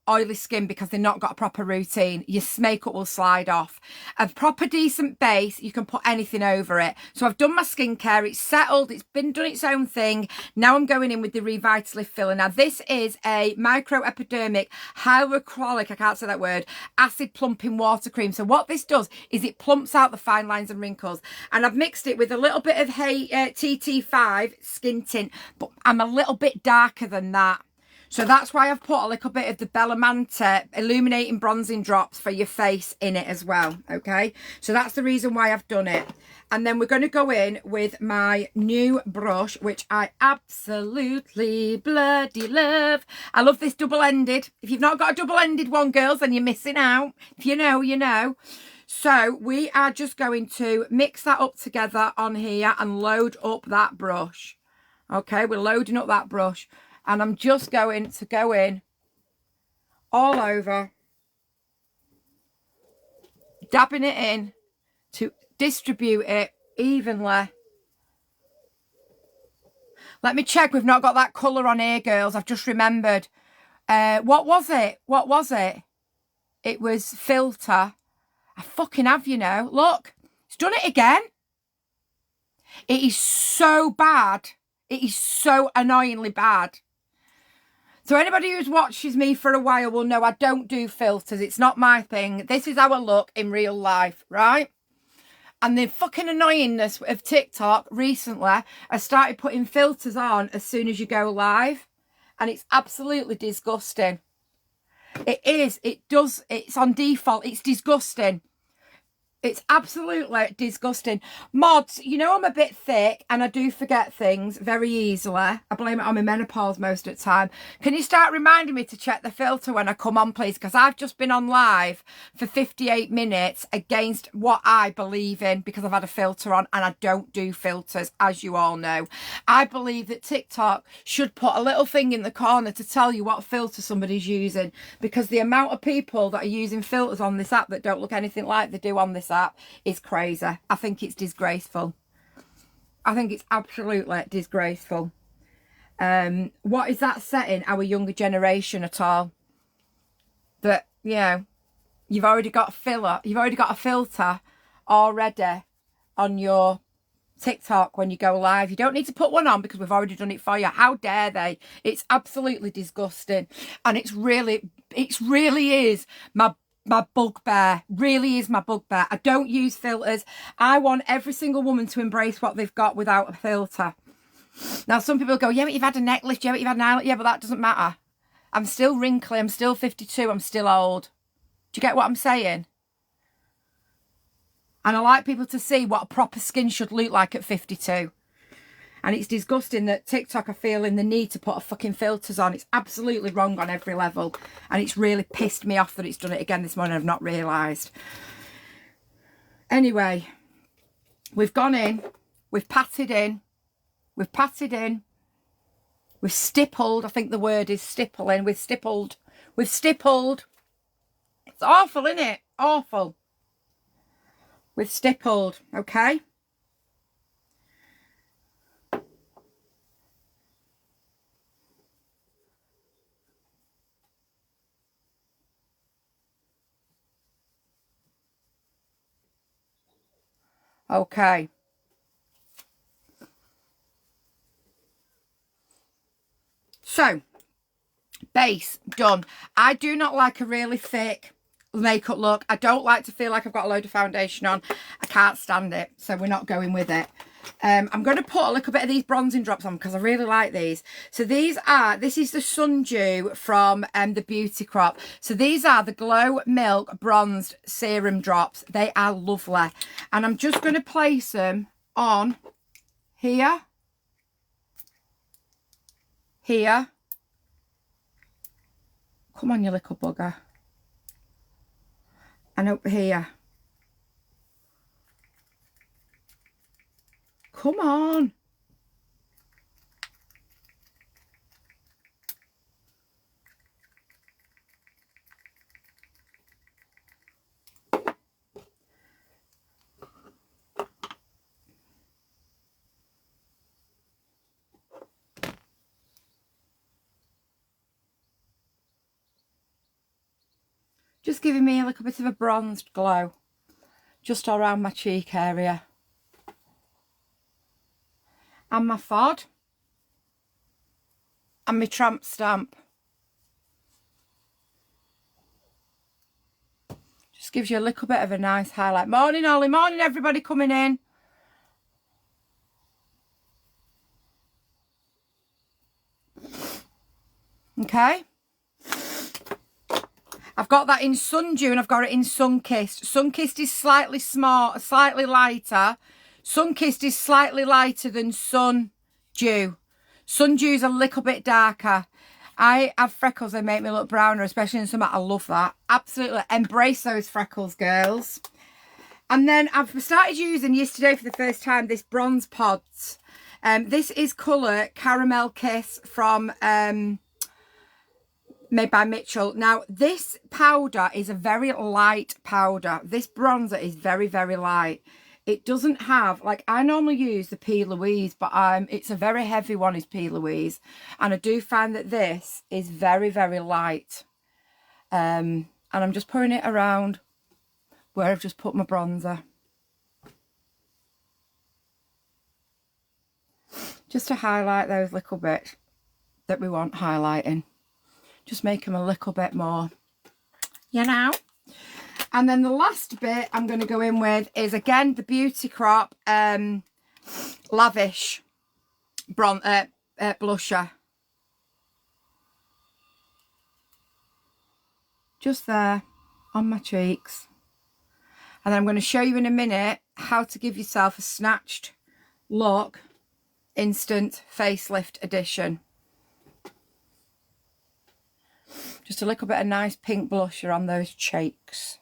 oily skin because they've not got a proper routine. Your makeup will slide off. A proper decent base, you can put anything over it. So I've done my skincare, it's settled, it's been done its own thing. Now I'm going in with the Revitalift Filler. Now this is a microepidermic hyaluronic, I can't say that word, acid plumping water cream. So what this does is it plumps out the fine lines and wrinkles. And I've mixed it with a little bit of TT5 skin tint, but I'm a little bit darker than that. So that's why I've put a little bit of the Bellamante Illuminating Bronzing Drops for your face in it as well, okay? So that's the reason why I've done it. And then we're going to go in with my new brush, which I absolutely bloody love. I love this double-ended. If you've not got a double-ended one, girls, then you're missing out. If you know, you know. So we are just going to mix that up together on here and load up that brush. Okay, we're loading up that brush. And I'm just going to go in all over, dabbing it in to distribute it evenly. Let me check. We've not got that colour on here, girls. I've just remembered. What was it? What was it? It was filter. I fucking have, you know. Look, it's done it again. It is so bad. It is so annoyingly bad. So anybody who's watches me for a while will know I don't do filters. It's not my thing. This is how I look in real life, right? And the fucking annoyingness of TikTok recently, I started putting filters on as soon as you go live. And it's absolutely disgusting. It is. It does. It's on default. It's disgusting. It's absolutely disgusting. Mods, you know I'm a bit thick and I do forget things very easily. I blame it on my menopause most of the time. Can you start reminding me to check the filter when I come on, please? Because I've just been on live for 58 minutes against what I believe in because I've had a filter on and I don't do filters, as you all know. I believe that TikTok should put a little thing in the corner to tell you what filter somebody's using, because the amount of people that are using filters on this app that don't look anything like they do on this app is crazy. I think it's disgraceful. I think it's absolutely disgraceful. What is that setting our younger generation at all? That, you know, you've already got a filter already on your TikTok when you go live. You don't need to put one on because we've already done it for you. How dare they? It's absolutely disgusting. And it really is my bugbear. Really is my bugbear. I don't use filters. I want every single woman to embrace what they've got without a filter. Now, some people go, yeah, but you've had a neck lift, yeah, but you've had an eyelid. Yeah, but that doesn't matter. I'm still wrinkly. I'm still 52. I'm still old. Do you get what I'm saying? And I like people to see what a proper skin should look like at 52. And it's disgusting that TikTok are feeling the need to put a fucking filters on. It's absolutely wrong on every level. And it's really pissed me off that it's done it again this morning. I've not realised. Anyway, we've gone in. We've patted in. We've patted in. We've stippled. I think the word is stippling. We've stippled. We've stippled. It's awful, isn't it? Awful. We've stippled. Okay. Okay. So, base done. I do not like a really thick makeup look. I don't like to feel like I've got a load of foundation on. I can't stand it, so we're not going with it. I'm going to put a little bit of these bronzing drops on because I really like these. So this is the Sundew from the Beauty Crop. So these are the Glow Milk Bronzed Serum Drops. They are lovely. And I'm just going to place them on here. Here. Come on, you little bugger. And up here. Come on. Just giving me a little bit of a bronzed glow. Just around my cheek area. And my fod. And my tramp stamp. Just gives you a little bit of a nice highlight. Morning, Ollie. Morning, everybody coming in. Okay. I've got that in Sundew and I've got it in Sunkissed. Sunkissed is slightly lighter. Sunkissed is slightly lighter than Sundew. Sundew's a little bit darker. I have freckles, they make me look browner, especially in summer. I love that. Absolutely. Embrace those freckles, girls. And then I've started using yesterday for the first time this Bronze Pods. This is colour Caramel Kiss from made by Mitchell. Now, this powder is a very light powder. This bronzer is very, very light. It doesn't have, like, I normally use the P. Louise, but it's a very heavy one, is P. Louise. And I do find that this is very, very light. And I'm just pouring it around where I've just put my bronzer. Just to highlight those little bits that we want highlighting. Just make them a little bit more, you know. And then the last bit I'm going to go in with is, again, the Beauty Crop Lavish blusher. Just there on my cheeks. And then I'm going to show you in a minute how to give yourself a snatched look instant facelift edition. Just a little bit of nice pink blusher on those cheeks.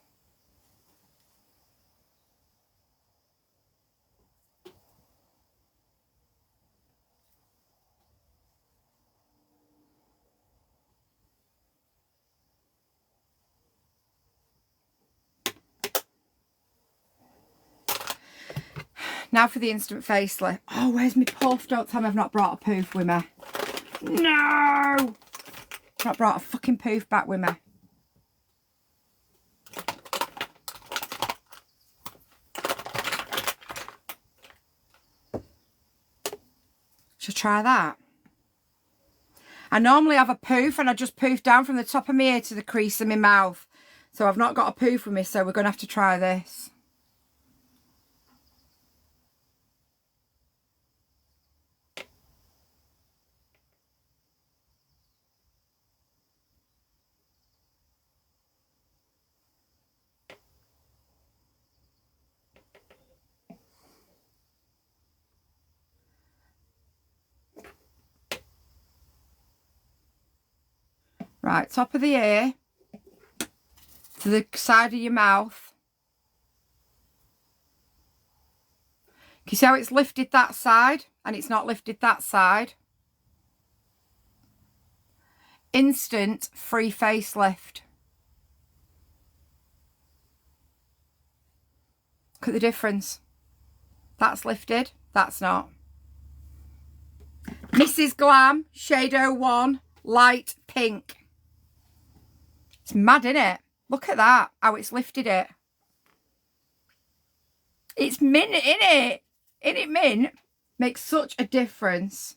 Now for the instant facelift. Oh, where's my puff? Don't tell me I've not brought a poof with me. No! Not brought a fucking poof back with me. Should I try that? I normally have a poof and I just poof down from the top of my ear to the crease of my mouth. So I've not got a poof with me, so we're going to have to try this. Right, top of the ear to the side of your mouth. Can you see how it's lifted that side and it's not lifted that side? Instant free facelift. Look at the difference. That's lifted, that's not. Mrs. Glam, shade 01, light pink. It's mad, isn't it? Look at that, how it's lifted it. It's mint, isn't it? Isn't it mint? Makes such a difference.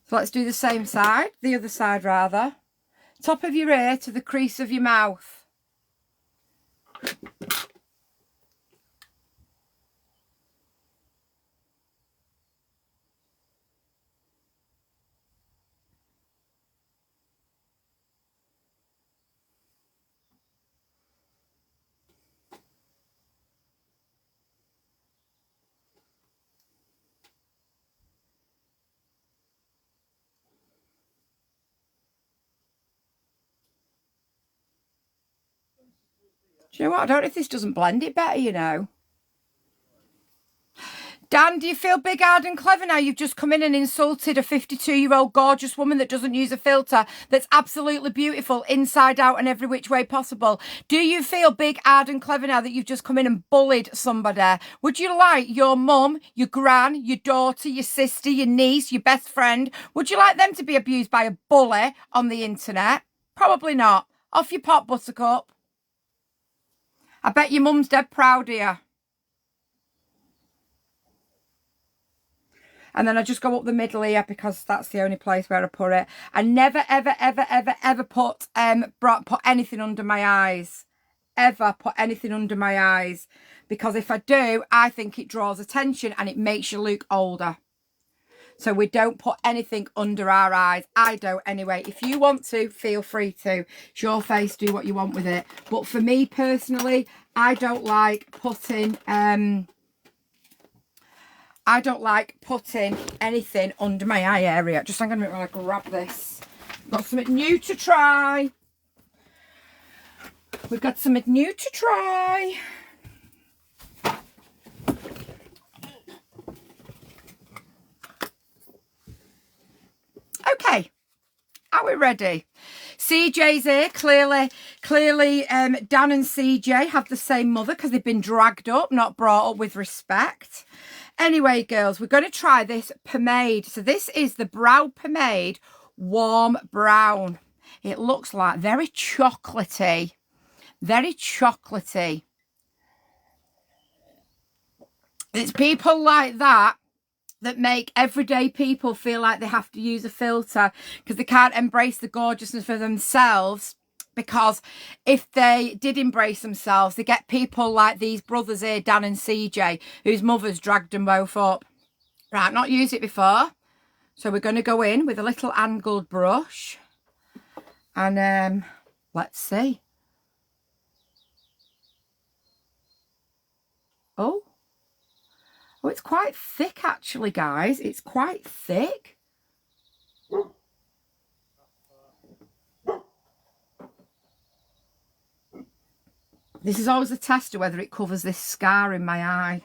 So let's do the same side, the other side rather. Top of your ear to the crease of your mouth. Do you know what? I don't know if this doesn't blend it better, you know. Dan, do you feel big, hard and clever now? You've just come in and insulted a 52-year-old gorgeous woman that doesn't use a filter, that's absolutely beautiful inside out and every which way possible. Do you feel big, hard and clever now that you've just come in and bullied somebody? Would you like your mum, your gran, your daughter, your sister, your niece, your best friend, would you like them to be abused by a bully on the internet? Probably not. Off your pot, buttercup. I bet your mum's dead proud of you. And then I just go up the middle here because that's the only place where I put it. I never, ever, ever, ever, ever put anything under my eyes. Ever put anything under my eyes. Because if I do, I think it draws attention and it makes you look older. So we don't put anything under our eyes. I don't anyway. If you want to, feel free to. It's your face, do what you want with it. But for me personally, I don't like putting anything under my eye area. Just hang on a minute while I grab this. Got something new to try. We've got something new to try. Okay, Are we ready? CJ's here. Clearly, Dan and CJ have the same mother because they've been dragged up, not brought up with respect. Anyway, girls, we're going to try this pomade. So this is the Brow Pomade Warm Brown. It looks like very chocolatey. Very chocolatey. It's people like that make everyday people feel like they have to use a filter because they can't embrace the gorgeousness for themselves. Because if they did embrace themselves, they get people like these brothers here, Dan and CJ, whose mothers dragged them both up. Right, I've not used it before. So we're going to go in with a little angled brush. And let's see. Oh, it's quite thick actually, guys. It's quite thick. This is always a test of whether it covers this scar in my eye.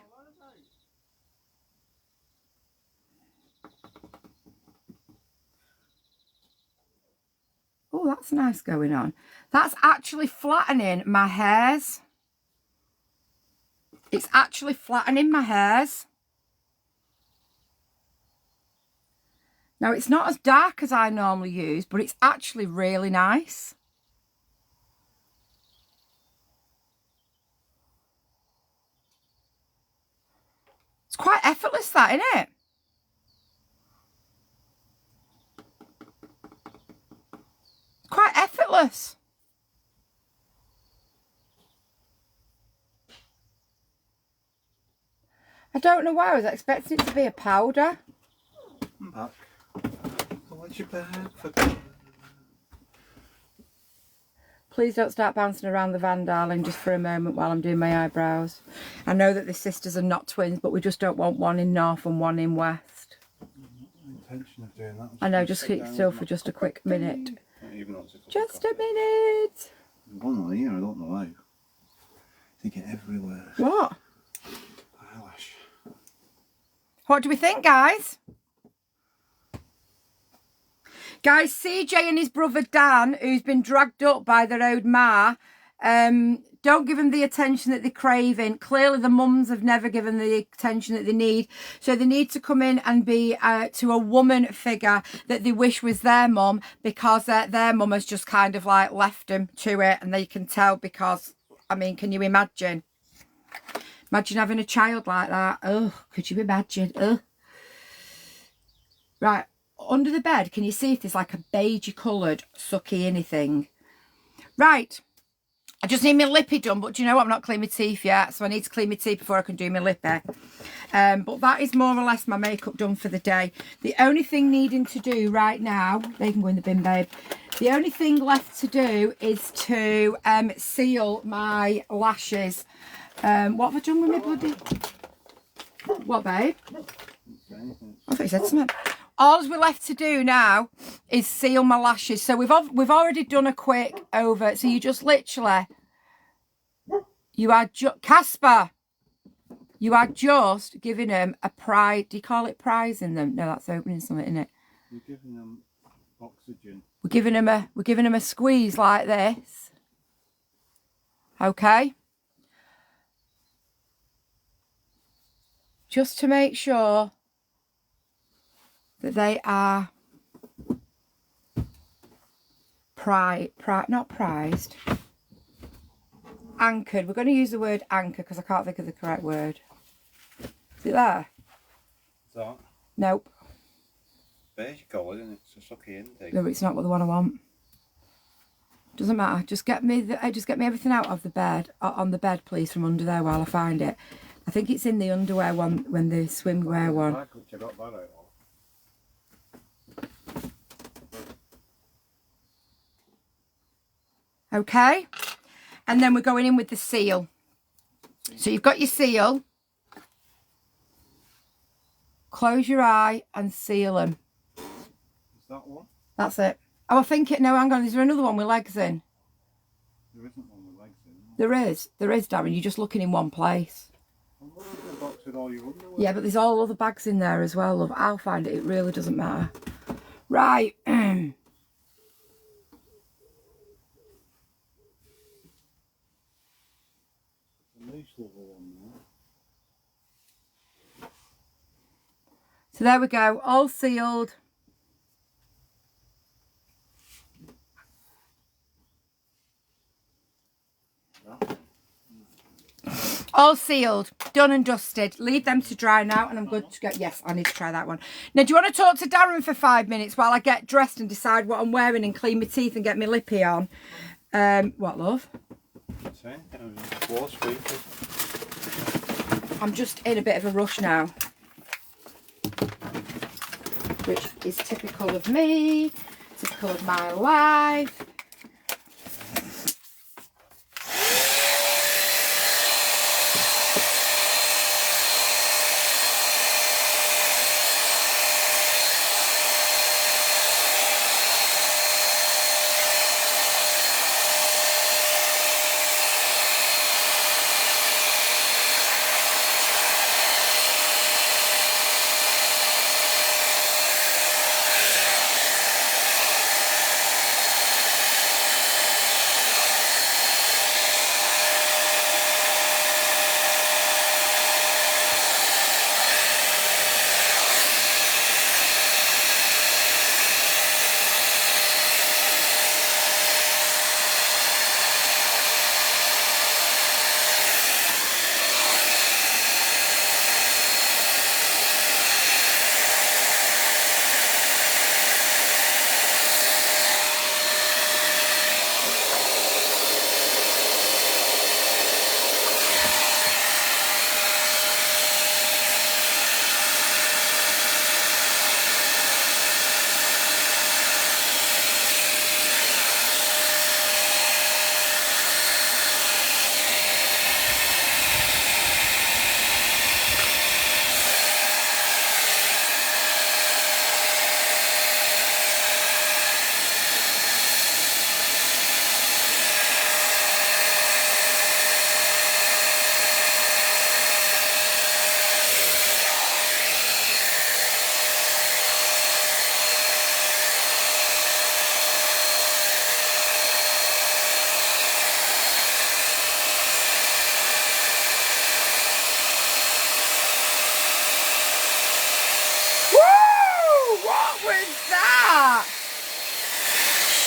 Oh, that's nice going on. That's actually flattening my hairs. It's actually flattening my hairs. Now, it's not as dark as I normally use, but it's actually really nice. It's quite effortless, that, isn't it? It's quite effortless. I don't know why I was expecting it to be a powder. I'm back. What's your bag for? Please don't start bouncing around the van, darling, just for a moment while I'm doing my eyebrows. I know that the sisters are not twins, but we just don't want one in north and one in west. Intention of doing that. I know, just keep still for just a quick minute. Just a minute. One on here, I don't know why. They get everywhere. What? Eyelash. What do we think, guys? Guys, CJ and his brother Dan, who's been dragged up by their old ma, don't give them the attention that they're craving. Clearly, the mums have never given the attention that they need. So they need to come in and be to a woman figure that they wish was their mum, because their mum has just kind of like left them to it. And they can tell because, I mean, can you imagine? Imagine having a child like that. Oh, could you imagine? Oh. Right. Under the bed, can you see if there's like a beigey coloured sucky anything? Right. I just need my lippy done, but do you know what? I'm not clean my teeth yet, so I need to clean my teeth before I can do my lippy. But that is more or less my makeup done for the day. The only thing needing to do right now, they can go in the bin, babe. The only thing left to do is to seal my lashes. What have I done with my bloody... What, babe? I thought you said something. All we're left to do now is seal my lashes. So we've already done a quick over. So you just literally, you are Casper. You are just giving them a prize. Do you call it prize in them? No, that's opening something, isn't it? You're giving them oxygen. We're giving them a squeeze like this. Okay. Just to make sure that they are not prized, anchored. We're going to use the word anchor because I can't think of the correct word. Is it there? Is that? Nope. Beige colour, isn't it? It's a sucky intake. No, it's not what the one I want. Doesn't matter. Just get me everything out of the bed, on the bed, please, from under there while I find it. I think it's in the underwear one, when the swimwear one. I got that out. Okay, and then we're going in with the seal. So you've got your seal. Close your eye and seal them. Is that one? That's it. Oh, I think it. No, hang on. Is there another one with legs in? There isn't one with legs in. There is. There is, Darren. You're just looking in one place. I'm looking at the box with all your underwear. Yeah, but there's all other bags in there as well, love. I'll find it. It really doesn't matter. Right. used to love a one there. So there we go, all sealed. All sealed, done and dusted. Leave them to dry now and I'm good to go. Yes, I need to try that one. Now, do you want to talk to Darren for 5 minutes while I get dressed and decide what I'm wearing and clean my teeth and get my lippy on? What, love? I'm just in a bit of a rush now, which is typical of me, typical of my life.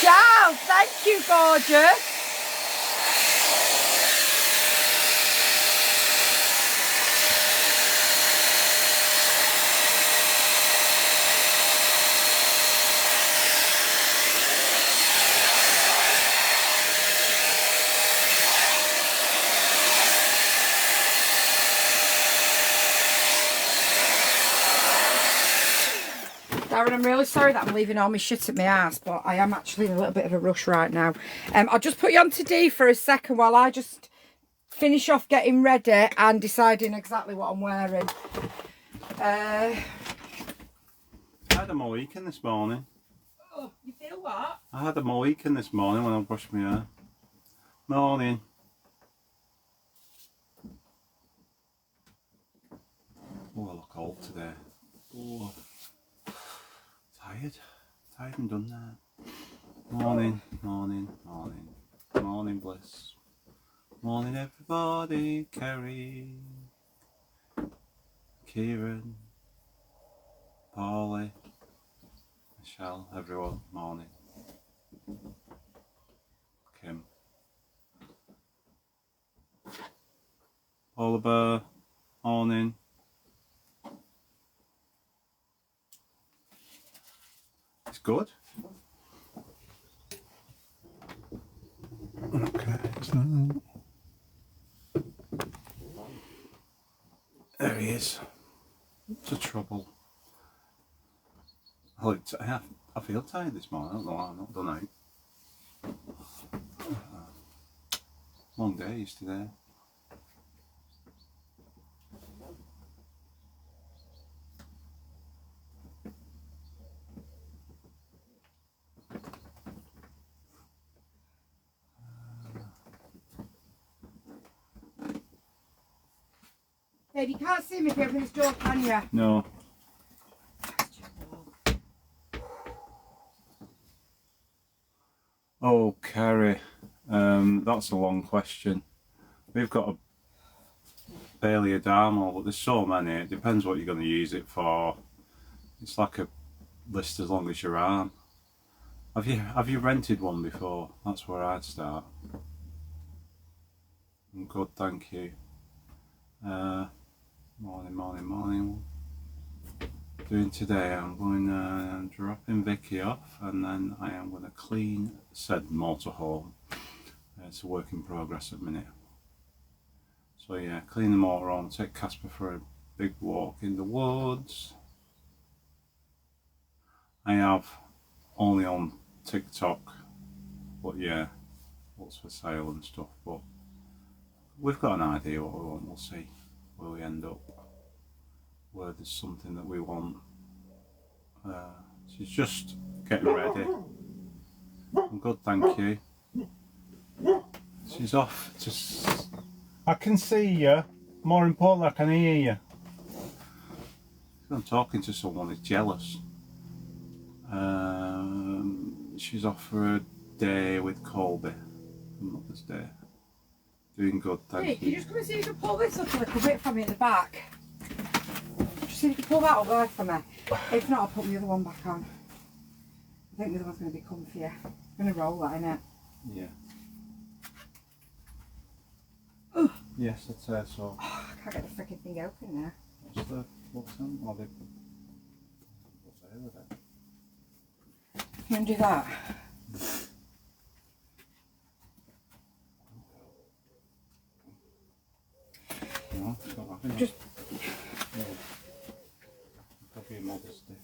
Ciao, thank you, gorgeous. Darren, I'm really sorry that I'm leaving all my shit at my ass, but I am actually in a little bit of a rush right now. I'll just put you on to D for a second while I just finish off getting ready and deciding exactly what I'm wearing. I had a Mohican this morning. Oh, you feel what? I had a Mohican this morning when I brushed my hair. Morning. Oh, I look old today. Oh. Tired and done that. Morning, morning, morning. Morning, bliss. Morning, everybody. Kerry, Kieran, Paulie, Michelle, everyone. Morning. Kim. Paula Bear. Morning. It's good. Okay, so there he is. It's a trouble. I feel tired this morning. I don't know why I'm not done out. Long days today. Babe, you can't see me if you open this door, can you? No. Oh, Carrie, that's a long question. We've got Paleodermal, but there's so many. It depends what you're going to use it for. It's like a list as long as your arm. Have you rented one before? That's where I'd start. I'm good, thank you. Morning. Doing today, I'm going dropping Vicky off, and then I am going to clean said motorhome. It's a work in progress at the minute. So yeah, clean the motorhome, take Casper for a big walk in the woods. I have only on TikTok, but yeah, what's for sale and stuff, but we've got an idea what we want. We'll see where we end up, where there's something that we want. She's just getting ready. I'm good, thank you. She's off to... I can see you. More importantly, I can hear you. I'm talking to someone who's jealous. She's off for a day with Colby on Mother's Day. Doing good, thank you. Can you just come and see if you can pull this up a little bit for me in the back? Just see if you can pull that up there for me. If not, I'll put the other one back on. I think the other one's going to be comfier. I'm going to roll that, innit? Yeah. Yes, I'd say so. Oh, I can't get the freaking thing open now. What's on? Oh, what's there with it? You can do that. No, it's not happening. Just... No. Probably a modesty.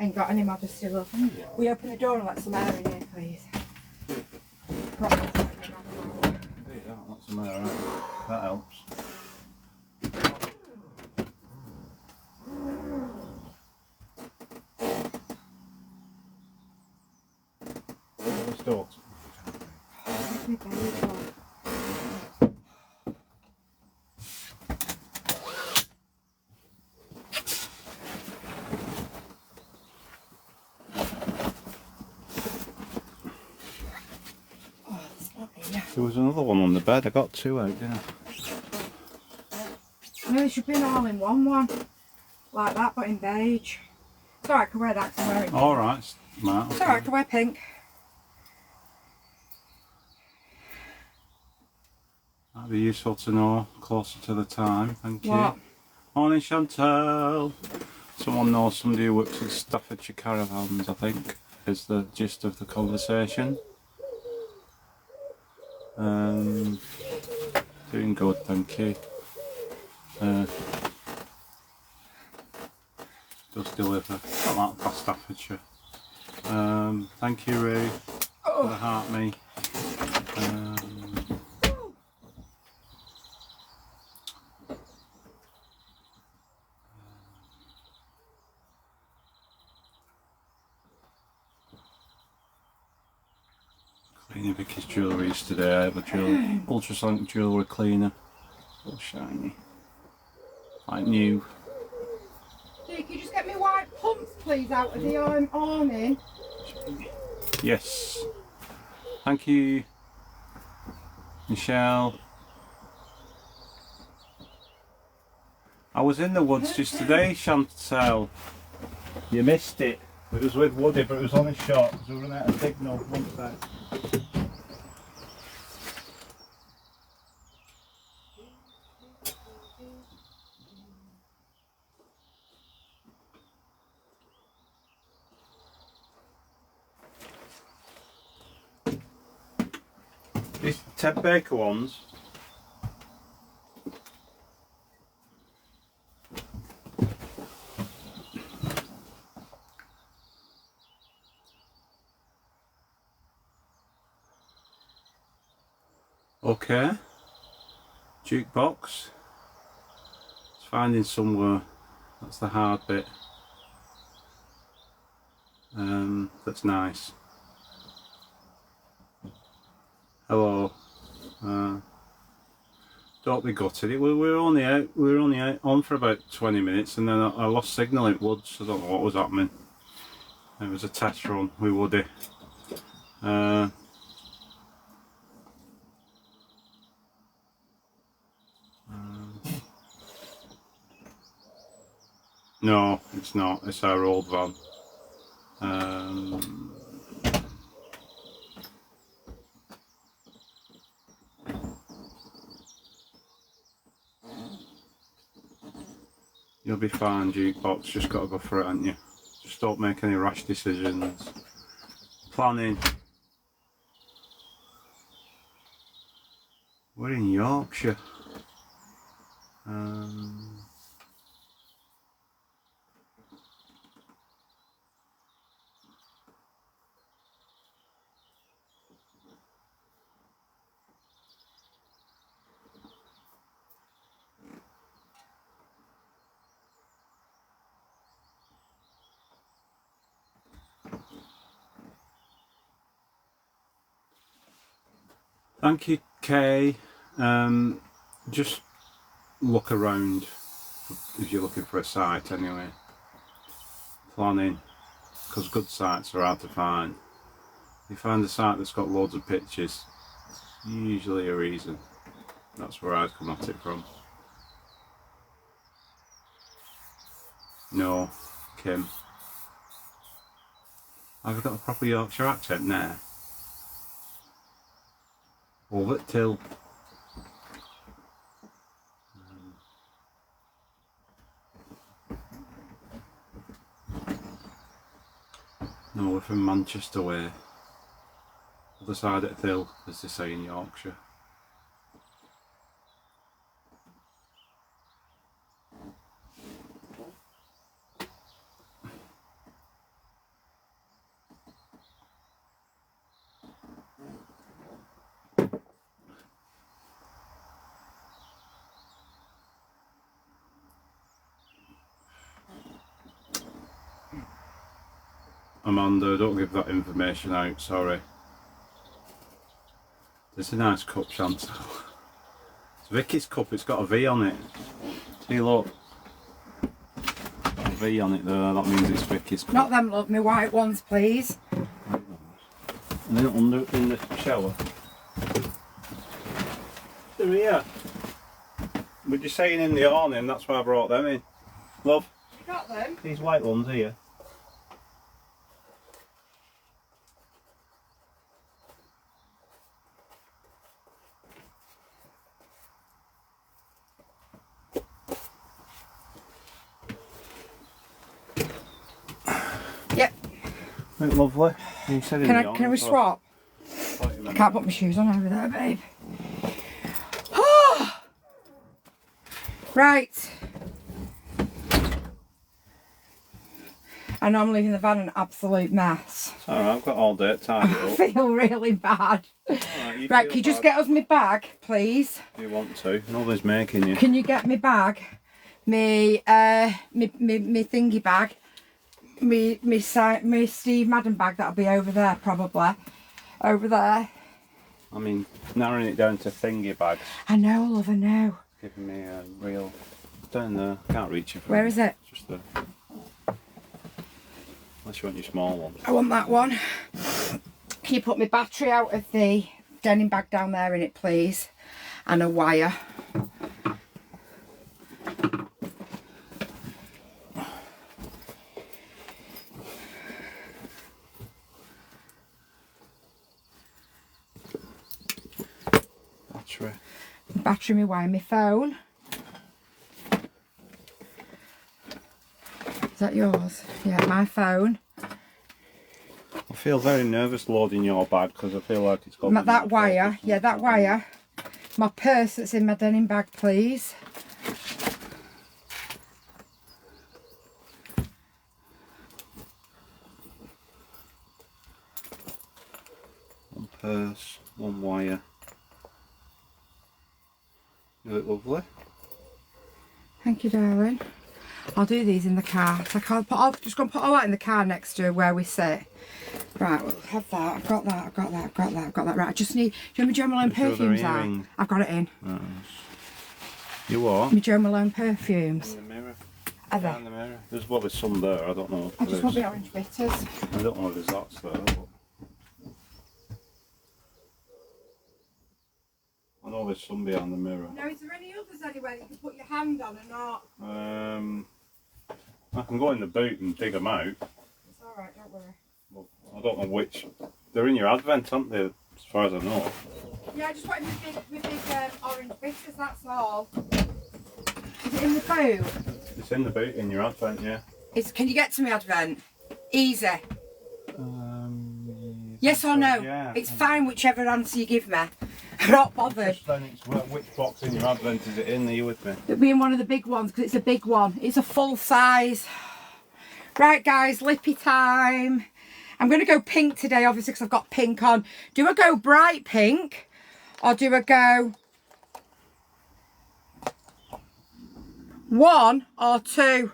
Ain't got any modesty, love. We open the door and let some air in here, please. Promise. That's some air out. That helps. Start. There was another one on the bed. I got two out, didn't I? No, there should be an all-in-one one. Like that, but in beige. It's alright, I can wear that because I'm wearing pink. Alright, smart. It's alright, I can wear pink. That'd be useful to know closer to the time, thank you. What? Morning, Chantal. Someone knows somebody who works at Staffordshire Caravans, I think, is the gist of the conversation. Doing good, thank you. Does deliver. Not that past Staffordshire. Thank you, Ray, for the heart me. Cleaning Vicky's jewellery today. I have a ultrasonic jewellery cleaner. So shiny. Like new. Can you just get me white pumps, please, out of the awning? Yes. Thank you, Michelle. I was in the woods just today, Chantal. You missed it. It was with Woody, but it was only short because we were running out of signal. One sec. These Ted Baker ones. Okay. Jukebox. It's finding somewhere. That's the hard bit. That's nice. Hello. Don't be gutted. We were only out on for about 20 minutes, and then I lost signal in woods. I don't know what was happening. It was a test run with Woody. No, it's not. It's our old van. You'll be fine, jukebox. Just got to go for it, haven't you? Just don't make any rash decisions. Planning. We're in Yorkshire. Thank you, Kay. Just look around if you're looking for a site anyway. Planning, because good sites are hard to find. If you find a site that's got loads of pictures, usually a reason. That's where I'd come at it from. No, Kim. I've got a proper Yorkshire accent now. Over it till. No, we're from Manchester way. Other side of the hill, as they say in Yorkshire. Amanda, don't give that information out, sorry. There's a nice cup, Chantal. It's Vicky's cup, it's got a V on it. See, look. Got a V on it there, that means it's Vicky's cup. Not them, love, me white ones, please. And then under in the shower. They're here. But you're saying in the awning, that's why I brought them in. Love. You got them? These white ones here. Yep. Right, lovely. You said in the awning, can we swap? I can't put my shoes on over there, babe. Right. I know I'm leaving the van an absolute mess. It's alright, I've got all day to tidy I up. feel really bad. Right, can you just get us my bag, please? You want to? Nobody's making you. Can you get me bag? Me thingy bag. Me Steve Madden bag, that'll be over there probably. Over there. I mean, narrowing it down to thingy bags. I know, love, I know. Giving me a real... Down there. Can't reach it. Where is it? Just there. Unless you want your small one. I want that one. Can you put my battery out of the denim bag down there in it, please? And a wire. Battery. Battery, my wire, my phone. Is that yours? Yeah, my phone. I feel very nervous loading your bag because I feel like it's got... That wire, yeah, that wire. My purse that's in my denim bag, please. One purse, one wire. You look lovely. Thank you, darling. I'll do these in the car. So I'm just going to put all that in the car next to where we sit. Right, we'll have that. I've got that. I've got that. I've got that. I've got that. Right, I just need... Do you know my Jo Malone perfumes are? I've got it in. Nice. You what? My Jo Malone perfumes. In the mirror. Are they? In the mirror. There's some there, I don't know. I just want the orange bitters. I don't know if there's lots there, but... I know there's some behind the mirror. Now, is there any others anywhere that you can put your hand on or not? I can go in the boot and dig them out. It's alright, don't worry. But I don't know which. They're in your advent, aren't they? As far as I know. Yeah, I just wanted my big orange bitters, that's all. Is it in the boot? It's in the boot in your advent, yeah. Can you get to me, Advent? Easy. Yes or no? Yeah. It's fine, whichever answer you give me. I'm not bothered. Just then it's which box in your advent is it in? Are you with me? It'll be in one of the big ones because it's a big one. It's a full size. Right, guys, lippy time. I'm going to go pink today, obviously, because I've got pink on. Do I go bright pink or do I go 1 or 2?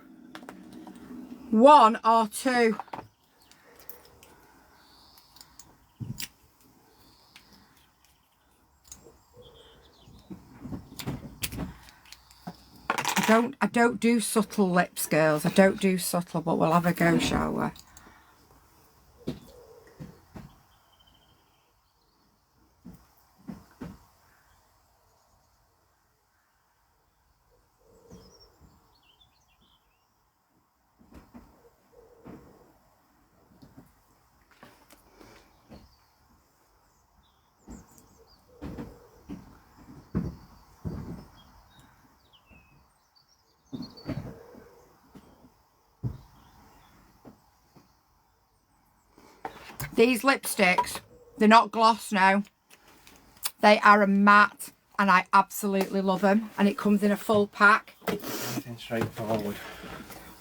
1 or 2? I don't do subtle lips, girls. I don't do subtle, but we'll have a go, shall we? These lipsticks, they're not gloss now. They are a matte and I absolutely love them. And it comes in a full pack. Everything straightforward.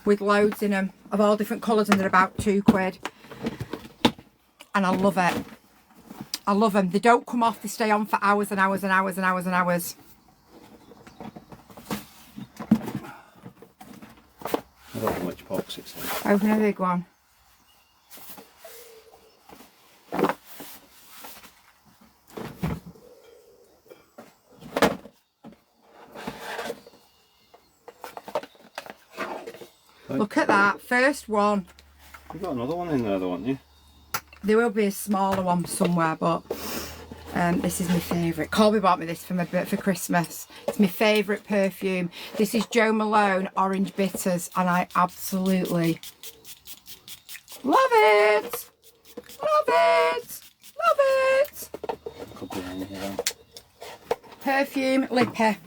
With loads in them of all different colours and they're about £2. And I love it. I love them. They don't come off, they stay on for hours and hours and hours and hours and hours. I don't know which box it's in. Open a big one. Look at that, first one. You've got another one in there though, haven't you? There will be a smaller one somewhere, but this is my favourite. Colby bought me this for Christmas. It's my favourite perfume. This is Jo Malone Orange Bitters and I absolutely love it. Love it. Love it. Could be in here then. Perfume lippy.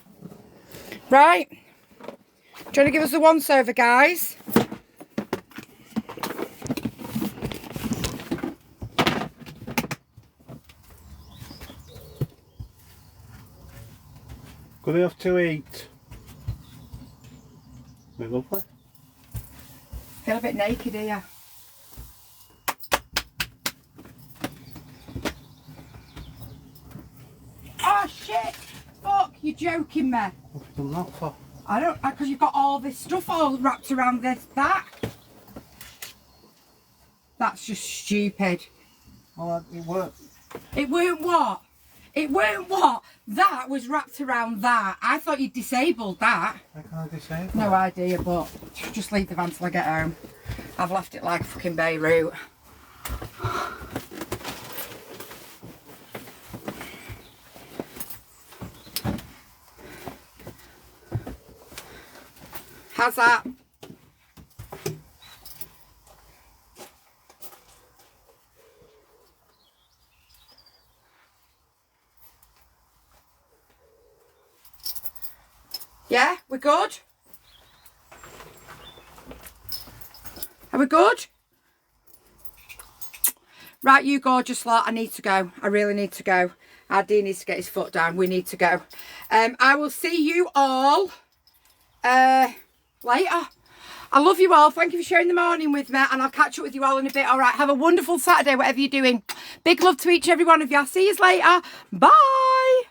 Right. Do you want to give us the once over, guys? Good enough to eat. We lovely. Feel a bit naked here. Oh shit! Fuck! You're joking me. What have you done that for? I don't, because you've got all this stuff all wrapped around that. That's just stupid. Well, it worked. It weren't what? It weren't what? That was wrapped around that. I thought you'd disabled that. How can I disable it? No idea, but just leave the van till I get home. I've left it like fucking Beirut. How's that? Yeah, we're good? Are we good? Right, you gorgeous lot, I need to go. I really need to go. Our Dean needs to get his foot down. We need to go. I will see you all later. I love you all. Thank you for sharing the morning with me, and I'll catch up with you all in a bit. All right, have a wonderful Saturday, whatever you're doing. Big love to each and every one of you. I'll see you later. Bye.